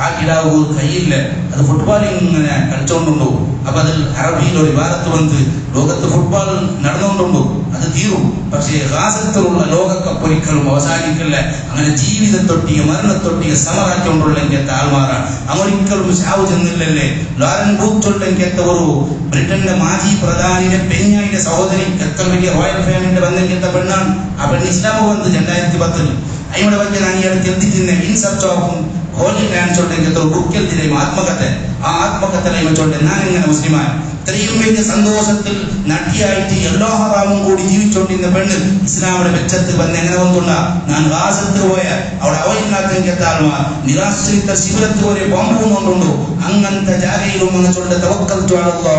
ആ കിടാവ് ഒരു കൈയില്ല. അത് ഫുട്ബോളിൽ ഇങ്ങനെ കളിച്ചോണ്ടുണ്ടോ. അപ്പൊ അതിൽ അറബിയിൽ ഒരു വിവാദത്ത് വന്ന് ലോകത്ത് ഫുട്ബോൾ നടന്നുകൊണ്ടുണ്ടോ അത് തീരും. പക്ഷേ ഖാസത്തിലുള്ള ലോകകപ്പ് ഒരിക്കലും അവസാനിക്കില്ല. അങ്ങനെ ജീവിതത്തൊട്ടിയ മരണത്തൊട്ടിയ സമരാക്കൊണ്ടുള്ളെങ്കിൽ ആൾമാറാണ്. അങ്ങൊരിക്കലും ശാവ് ചെന്നില്ലല്ലേ. ലോറൻ ബൂത്തുള്ളെങ്കിലത്തെ ഒരു ബ്രിട്ടന്റെ മാജി പ്രധാനിയുടെ പെഞ്ഞായിന്റെ സഹോദരി എത്ര വലിയ റോയൽ ഫാമിലിന്റെ ബന്ധെങ്കിലത്തെ പെണ്ണാണ്. ആ പെണ്ണ് ഇസ്ലാമ വന്ന് 2010 അതിയുടെ ಬಗ್ಗೆ ನಾನು ಹೇಳಕ್ಕೆ ಎದ್ದಿದ್ದೇನೆ. In search of holy land ಚೊಟ್ಟೆಗೆ ಬುಕ್ ಎಲ್ದಿದೆ ಆತ್ಮಕಥೆ. ಆ ಆತ್ಮಕಥೆ ಚೊಟ್ಟೆ ನಾನಿಂಗನ ಮುಸ್ಲಿಮಾನ್ ഇത്രയും വലിയ സന്തോഷത്തിൽ നടിയായിട്ട് എല്ലാ ഹറാമും കൂടി ജീവിച്ചുകൊണ്ടിരുന്ന പെണ്ണ് ഇസ്ലാമിന്റെ വെച്ചത്ത് വന്ന് എങ്ങനെ വന്നുണ്ട ഞാൻ ഗാസത്ത് പോയ അവിടെ അവയില്ലാത്തെങ്കിൽ എത്താൽമാർ നിരാശ്രിത ശിബിരത്ത് വരെ ബോംബുകൊണ്ടുണ്ടോ അങ്ങനത്തെ ജാഗയിലും അങ്ങോട്ട് തവക്കൽത്തു അലല്ലാ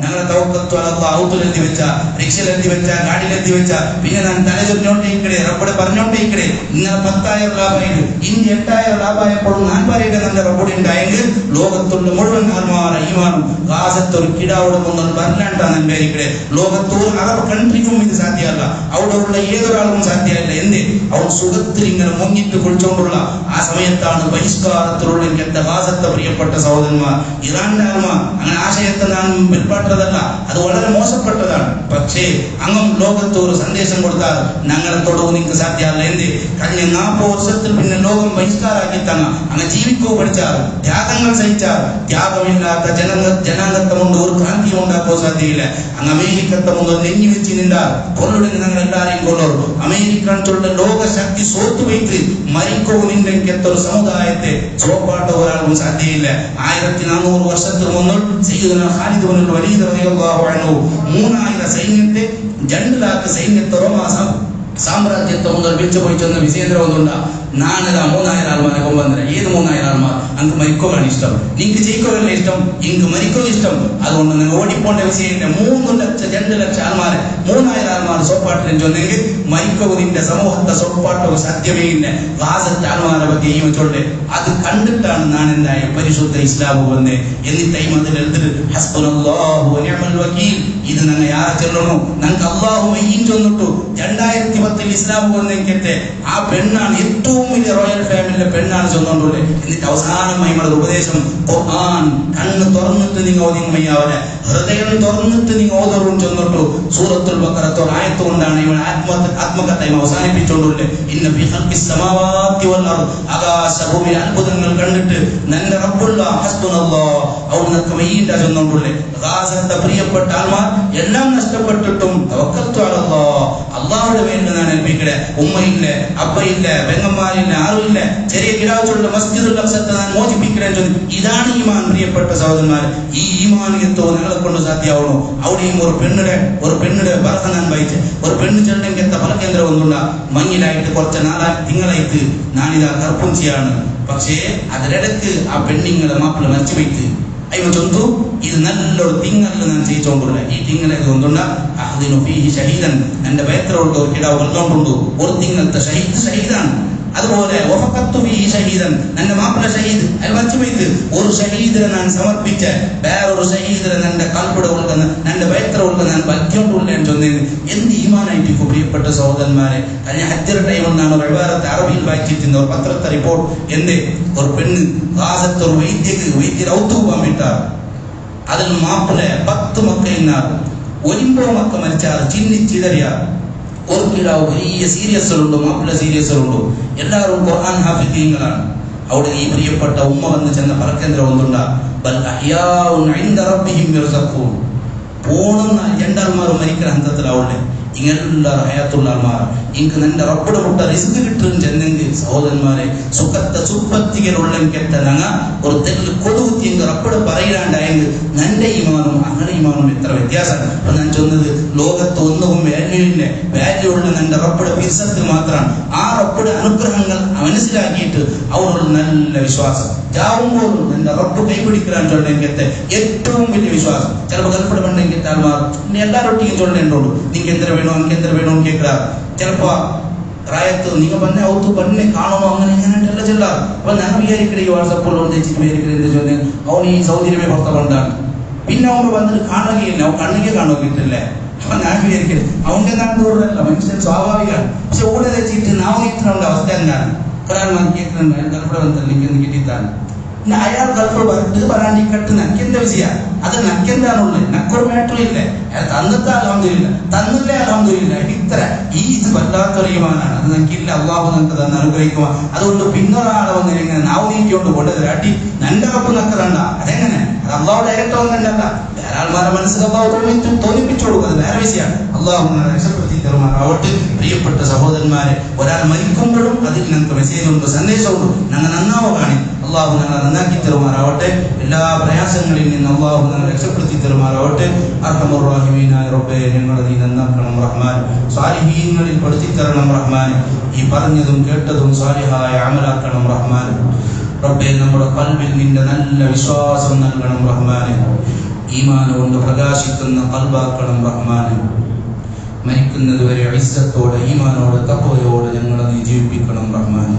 ഞങ്ങളെ തവക്കൽത്തു അലല്ലാ ഔട്ടിലെത്തി വെച്ച റിക്ഷയിലെത്തി വെച്ച ഗാഡിയിലെത്തി വെച്ച പിന്നെ ഞാൻ തലചൊറിഞ്ഞോണ്ടേ ഇക്കടെ റബ്ബടെ പറഞ്ഞോണ്ടേ ഇക്കടെ ഇങ്ങനെ 10,000 ലാഭമായിട്ട് ഇനി 8,000 ലാഭമായപ്പോഴും ഞാൻ പറയുടെ നല്ല റബ്ബടി ഉണ്ടായെങ്കിൽ ലോകത്തുള്ള മുഴുവൻ ആത്മാർ ഈമാനും ഗാസത്ത് ഒരു കിടാവ് വരലാണ്ടാണ് എൻ്റെ ഇക്കടെ ലോകത്തോട് അറബ് കൺട്രിക്കും ഇത് സാധ്യമല്ല അവിടെ ഉള്ള ഏതൊരാൾക്കും സാധ്യമല്ല എന്തേ അവൻ സുഖത്തിൽ ഇങ്ങനെ മുങ്ങിട്ട് കുളിച്ചുകൊണ്ടുള്ള ആ സമയത്താണ് ബഹിഷ്കാരത്തിലുള്ള എന്റെ ഗാസത്തെ പ്രിയപ്പെട്ട സഹോദരന്മാർ ഇറാന്റെ ആത്മ അങ്ങനെ ആശയത്തെ ഞാൻ പിൽപ്പാട്ടതല്ല അത് വളരെ മോശപ്പെട്ടതാണ് പക്ഷേ അങ്ങും ലോകത്തോട് സന്ദേശം കൊടുത്താൽ ഞങ്ങളെ തൊടവ് നിങ്ങൾക്ക് സാധ്യമല്ല എന്തേ കഴിഞ്ഞ 40 വർഷത്തിൽ പിന്നെ ലോകം ബഹിഷ്കാരാക്കി തന്ന അങ്ങനെ ജീവിക്കോ പഠിച്ചാൽ ത്യാഗങ്ങൾ സഹിച്ചാൽ ത്യാഗമില്ലാത്ത ജനാംഗത്തെ കൊണ്ട് ഒരു ക്രാന്തി ഉണ്ടാക്കാൻ സാധ്യയില്ല അങ്ങ് അമേരിക്കത്തെ മുതൽ നെഞ്ഞി വെച്ച് നിന്നാൽ കൊള്ളുടങ്ങി ഞങ്ങൾ എല്ലാരെയും കൊള്ളു അമേരിക്കനുള്ള ലോക ശക്തി സോത്തു വയ്ത്ത് മരിക്കോവിന്റെ ഒരു സമുദായത്തെ സോപ്പാട്ട ഒരാൾക്കും സാധ്യയില്ല 1400 വർഷത്തിൽ മുന്നിൽ സയ്യിദുനാ ഖാലിദ് ഇബ്നുൽ വലീദ് റളിയല്ലാഹു അൻഹു 3000 സൈന്യത്തെ 2 ലക്ഷം സൈന്യത്തെ റോമാ സാമ്രാജ്യത്തെ മുതൽ വിളിച്ചു പോയി ചെന്ന വിജയേന്ദ്ര ഒന്നുണ്ട നാനര 3000 ആൾമാരെ കൊമ്പന്തര ഏത് 3000 ആൾമാർ അങ്ങ് മരിക്കോലാണ് ഇഷ്ടം നിങ്ങൾക്ക് ജയിക്കോല്ല ഇഷ്ടം ഇങ്ങ് മരിക്കോ ഇഷ്ടം അതുകൊണ്ട് നിങ്ങൾ ഓടിപ്പോണ്ട വിഷയമില്ല 2 ലക്ഷം ആൾമാരെ 3000 ആൾമാർ സോപ്പാട്ടിൽ ചൊന്നെങ്കിൽ മരിക്കോ നിന്റെ സമൂഹത്തെ സോപ്പാട്ടോ സാധ്യമേ ഇല്ല ഗാസത്തെ ആൾമാരെ പറ്റി ഈ വെച്ചോട്ടെ അത് കണ്ടിട്ടാണ് ഞാൻ എന്തായ പരിശുദ്ധ ഇസ്ലാം വന്നേ എന്നിട്ട് ഈ മതിൽ എഴുതിട്ട് ഹസ്ബുനല്ലാഹു വനിഅമൽ വകീൽ ഇത് ഞങ്ങൾ യാരെ ചൊല്ലണോ ഞങ്ങൾക്ക് അല്ലാഹു മയ്യീൻ ചൊന്നിട്ടു 2010 ഇസ്ലാം വന്നെങ്കിൽ ആ പെണ്ണാണ് ഏറ്റവും വലിയ റോയൽ ഫാമിലിയിലെ പെണ്ണാണ് ചൊന്നുകൊണ്ടുള്ളത് എന്നിട്ട് അവസാനമായി നമ്മുടെ ഉപദേശം ഖുർആൻ കണ്ണ് തുറന്നിട്ട് നിങ്ങൾ ഓതിമയ്യാവരെ ഹൃദയം തുറന്നിട്ട് നിങ്ങൾ ഓതറും ചൊന്നിട്ടു സൂറത്തുൽ ബഖറ ആയത്ത് കൊണ്ടാണ് ഇവൻ ആത്മകഥയും അവസാനിപ്പിച്ചുകൊണ്ടുള്ളത് ഇന്ന ഫീ ഖൽഖിസ് സമാവാതി വൽ അർദ് ആകാശഭൂമിയിലെ അത്ഭുതങ്ങൾ കണ്ടിട്ട് നന്റെ റബ്ബുള്ള ഹസ്ബുനല്ലാഹ് ഔനക മയ്യിൻ ചൊന്നുകൊണ്ടുള്ളത് ഗാസത്തെ പ്രിയപ്പെട്ട ആൾമാർ എല്ലാം നഷ്ടപ്പെട്ടിട്ടും തവക്കൽതു അലല്ലാഹ് അല്ലാഹുവിന്റെ മേൽ ഞാൻ ഏൽപ്പിക്കട്ടെ ഉമ്മയില്ല അപ്പയില്ല പെങ്ങന്മാരില്ല ആരുമില്ല ചെറിയ കിടാച്ചുള്ള മസ്ജിദുൽ അഖ്സത്തെ ഞാൻ മോചിപ്പിക്കട്ടെ ഇതാണ് ഈമാൻ പ്രിയപ്പെട്ട സഹോദരന്മാർ ഈ ഈമാനിയത്തോ നിങ്ങളെ കൊണ്ട് സാധ്യമാവണോ അവിടെയും ഒരു പെണ്ണിടെ ബർഖ ഞാൻ വായിച്ച് ഒരു പെണ്ണ് ചെണ്ടെങ്കിൽ ഫലകേന്ദ്രം ഒന്നുണ്ട മഞ്ഞിലായിട്ട് കുറച്ച് തിങ്കളായിട്ട് ഞാനിതാ കർപ്പുഞ്ചിയാണ് പക്ഷേ അതിനിടക്ക് ആ പെണ്ണിങ്ങളെ മാപ്പിള മറിച്ചു വയ്ക്ക് അയ്യോ ചൊന്തു ഇത് നല്ലൊരു തിങ്ങലിൽ ഞാൻ ചെയ്യിച്ചോണ്ടുള്ള ഈ തിങ്ങലേക്ക് ഒന്നുണ്ട അഹ്ദിനു ഫീഹി ഷഹീദൻ എന്റെ ബേത്രമുള്ള ഒരു കിടാവ് കൊല്ലോണ്ടുണ്ടു ഒരു തിങ്ങലത്തെ ഷഹീദാണ് അതുപോലെ വഫഖത്തു ഫീഹി ഷഹീദൻ എന്റെ മാപ്പിള ഷഹീദ് അയാൾ മറിച്ചു വയ്ക്ക് ഒരു ഷഹീദിനെ ഞാൻ സമർപ്പിച്ച വേറൊരു ഷഹീദിനെ എന്റെ കൽപ്പിട ഉൾക്കുന്ന എന്റെ ബേത്ര ഉൾക്കുന്ന ഞാൻ ബൽക്കൊണ്ടുള്ള ചൊന്നേന് എന്ത് ഈമാനായിട്ട് പ്രിയപ്പെട്ട സഹോദരന്മാരെ കഴിഞ്ഞ ഹജ്ജറ ടൈമിൽ ഞാൻ ഒരു വിവാദത്തെ അറബിയിൽ വായിച്ചിട്ടുണ്ട് ഒരു പത്രത്തെ റിപ്പോർട്ട് എന്തേ ഒരു പെണ്ണ് ഗാസത്തെ ഒരു വൈദ്യർ ഔത്തു പോകാൻ വിട്ടാർ അതിൽ മാപ്പിള 10 മക്കൾ 9 മക്ക മരിച്ചാൽ ചിന്നിച്ചിതറിയാർ ഒരു കിടാവ് വലിയ സീരിയസുകളുണ്ടോ മാപ്പിള സീരിയസുകളുണ്ടോ എല്ലാവരും ഖുർആൻ ഹാഫിദീങ്ങളാണ് അവിടെ ഈ പ്രിയപ്പെട്ട ഉമ്മ വന്ന് ചെന്ന ഫലകേന്ദ്രം ഒന്നുണ്ട ബൽ അഹ്യാഉൻ ഇൻദ റബ്ബിഹിം യർസഖൂൻ പൂർണ്ണ രണ്ടാൾമാരും മരിക്കുന്ന ഹന്തത്തിലാവുള്ളേ ഇങ്ങനെല്ലാവരും ഹയാത്തുള്ള ആൾമാർ ഇങ്ങ് നിന്റെ റബ്ബുടെ മുട്ട റിസ്ക് കിട്ടും ചെന്നെങ്കിൽ സഹോദരന്മാരെ സുഖത്തെ സുപ്പത്തികളുള്ളെങ്കിൽ ഞങ്ങ ഒരു തെല്ല് കൊതുകുത്തി എങ്കിൽ റബ്ബുടെ പറയാണ്ടായെങ്കിൽ നിന്റെ ഈമാനും അങ്ങനെ ഈമാനും എത്ര വ്യത്യാസമാണ് അപ്പൊ ഞാൻ ചൊന്നത് ലോകത്ത് ഒന്നും വാല്യൂ ഉള്ള നിന്റെ റബ്ബുടെ പിരിസത്തിൽ മാത്രമാണ് ആ റബ്ബുടെ അനുഗ്രഹങ്ങൾ മനസ്സിലാക്കിയിട്ട് അവനുള്ള നല്ല വിശ്വാസം ജാവുമ്പോഴും നിന്റെ റബ്ബ് കൈപിടിക്കാൻ ചൊല്ലെങ്കിൽ ഏറ്റവും വലിയ വിശ്വാസം ചിലപ്പോൾ ഗൾഫിടെ പണ്ടെങ്കിൽ ആൾമാർ എല്ലാവരൊട്ടിയും ചൊല്ലേണ്ടോളൂ നിങ്ങൾക്ക് എന്തിനു വേണോ എനിക്ക് എന്തിനു വേണോ കേൾക്കാ ചിലപ്പോ പ്രായത്ത് നിങ്ങൾ പറഞ്ഞ ഔത്ത് പന്നെ കാണണോ അങ്ങനെ ഇങ്ങനെയല്ല ചെല്ലാറ് അപ്പൊ ഞാൻ വിചാരിക്കണേ ഈ വാട്സപ്പിൽ തെച്ചിട്ട് വിചാരിക്കണേ ചോദ്യം അവൻ ഈ സൗന്ദര്യമേ പുറത്ത കൊണ്ടാണ് പിന്നെ അവൻ വന്നിട്ട് കാണുകയില്ല അവൻ കണ്ണിಗೆ കാണുകയിട്ടില്ലേ അപ്പൊ ഞാൻ വിചാരിക്കണേ അവന്റെ കണ്ടൂറല്ല മനുഷ്യൻ സ്വാഭാവികമാണ് പക്ഷെ ഓടെ തെച്ചിട്ട് നാം ഇത്രയുണ്ട് അവസ്ഥ എന്താണ് ഒരാൾ കേൾക്കുന്നുണ്ട് അയാൾ ഗൾഫിടെ വന്നിട്ട് നിൽക്കുന്ന കിട്ടിത്താണ് പിന്നെ അയാൾ ഗൾഫ് പറഞ്ഞിട്ട് പറയാണ്ടിക്കട്ട് നക്കെന്താ വിഷയ അത് നക്കെന്താണുള്ളത് നക്കൊരു മാറ്ററും ഇല്ലേ അയാൾ തന്നിട്ട് അൽഹംദുലില്ലാ തന്നില്ലേ അൽഹംദുലില്ലാ ഇത്ര ഈ ഇത് വല്ലാത്തൊരു ഈമാനാണ് അത് നക്കില്ല അള്ളാഹു നമുക്ക് തന്നെ അനുഗ്രഹിക്കുക അതുകൊണ്ട് പിന്നൊരാളെ വന്നിങ്ങനെ നാവ് നീക്കിക്കൊണ്ട് കൊണ്ടത് അടി നന്റെ കപ്പ് നക്കതണ്ട അതെങ്ങനെ അത് അള്ളാഹു ഡയറക്റ്റ് ഒന്നുണ്ടല്ല, വേറെ ആൾമാരുടെ മനസ്സിൽ അള്ളാഹു തോന്നിപ്പിച്ചു കൊടുക്കുന്നത് വേറെ വിഷയമാണ്. അള്ളാഹു രക്ഷപ്പെടുത്തി തരുമാറാവട്ടെ. പ്രിയപ്പെട്ട സഹോദരന്മാരെ, ഒരാൾ മരിക്കുമ്പോഴും അതിൽ ഞങ്ങൾക്ക് മെസ്സേജുണ്ട്, സന്ദേശമുണ്ട്. ഞങ്ങൾ നന്നാവുകയാണ്. അള്ളാഹു ഞങ്ങളെ നന്നാക്കി തരുമാറാവട്ടെ. എല്ലാ പ്രയാസങ്ങളിൽ നിന്ന് അള്ളാഹു ഞങ്ങളെ രക്ഷപ്പെടുത്തി തരുമാറാവട്ടെ. അർഹമർ റഹീമീനായ റബ്ബേ, ഞങ്ങളെ നീ നന്നാക്കണം റഹ്മാൻ. സാലിഹീങ്ങളിൽ പെടുത്തി തരണം റഹ്മാൻ. ഈ പറഞ്ഞതും കേട്ടതും സാലിഹായ അമലാക്കണം റഹ്മാൻ. റബ്ബേ, നമ്മുടെ ഖൽബിൽ നിന്റെ നല്ല വിശ്വാസം നൽകണം റഹ്മാൻ. ഈമാൻ കൊണ്ട് പ്രകാശിക്കുന്ന ഖൽബാക്കണം റഹ്മാൻ. മരിക്കുന്നത് വരെ ഇസ്സത്തോടെ ഈമാനോടെ തഖ്വയോടെ ഞങ്ങളെ നീ ജീവിപ്പിക്കണം റഹ്മാൻ.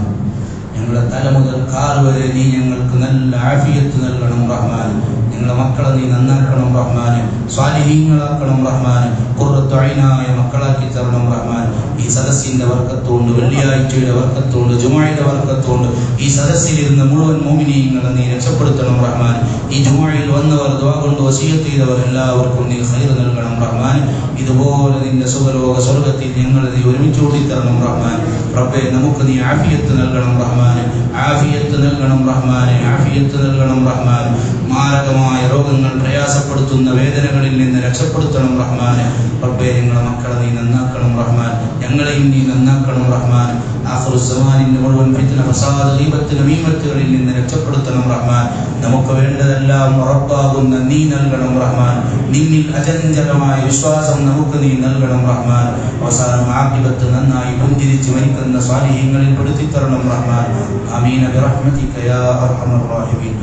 ഞങ്ങളുടെ തല മുതൽ കാൽ വരെ നീ ഞങ്ങൾക്ക് നല്ല ആഫിയത്ത് നൽകണം റഹ്മാൻ. ഞങ്ങളുടെ മക്കളെ നീ നന്നാക്കണം റഹ്മാൻ. സ്വാലിഹീങ്ങളാക്കണം റഹ്മാൻ. ഖുർറത്തു ഐനായ മക്കളാക്കി തരണം റഹ്മാൻ. ഈ സദസ്സിന്റെ വർക്കത്തുകൊണ്ട്, വെള്ളിയാഴ്ചയുടെ വർക്കത്തുകൊണ്ട്, ജുമുഅയുടെ വർക്കത്തുകൊണ്ട് ഈ സദസ്സിലിരുന്ന മുഴുവൻ മുഅ്മിനീങ്ങളെ നീ രക്ഷപ്പെടുത്തണം റഹ്മാൻ. ഈ ജുമുഅയിൽ വന്നവർ, ദുആ കൊണ്ട് വസിയത്ത് ചെയ്തവർ എല്ലാവർക്കും നീ ഖൈർ നൽകണം റഹ്മാൻ. ഇതുപോലെ നിന്റെ സുഖലോക സ്വർഗത്തിൽ ഞങ്ങളെ നീ ഒരുമിച്ച് കൂട്ടിത്തരണം റഹ്മാൻ. റബ്ബേ, നമുക്ക് നീ ആഫിയത്ത് നൽകണം റഹ്മാൻ. ആഫിയത്ത് നൽകണം റഹ്മാൻ. ആഫിയത്ത് നൽകണം റഹ്മാൻ. മാരകമായ രോഗങ്ങൾ, പ്രയാസപ്പെടുത്തുന്ന വേദനകളിൽ നിന്ന് രക്ഷപ്പെടുത്തണം റഹ്മാൻ. റബ്ബേ, ഞങ്ങളെ മക്കളെ നീ നന്നാക്കണം റഹ്മാൻ. ഞങ്ങളെയും നീ നന്നാക്കണം റഹ്മാൻ. ആഖിറുസ്സമാനിന്റെ മുഴുവൻ ഫിത്ന, ഫസാദ്, ഗീബത്ത്, നമീമത്തുകളിൽ നിന്ന് രക്ഷപ്പെടുത്തണം റഹ്മാൻ. നമുക്ക് വേണ്ടതെല്ലാം ഉറപ്പാകുന്ന നീ നൽകണം റഹ്മാൻ. നിന്നിൽ അചഞ്ചലമായ വിശ്വാസം നമുക്ക് നീ നൽകണം റഹ്മാൻ. അവസാനം ആഖിബത്ത് നന്നായി പുഞ്ചിരിച്ച് മരിക്കുന്ന സ്വാലിഹീങ്ങളിൽ പെടുത്തി തരണം റഹ്മാൻ. ആമീൻ ബിറഹ്മതിക യാ അർഹമർ റഹീമീൻ.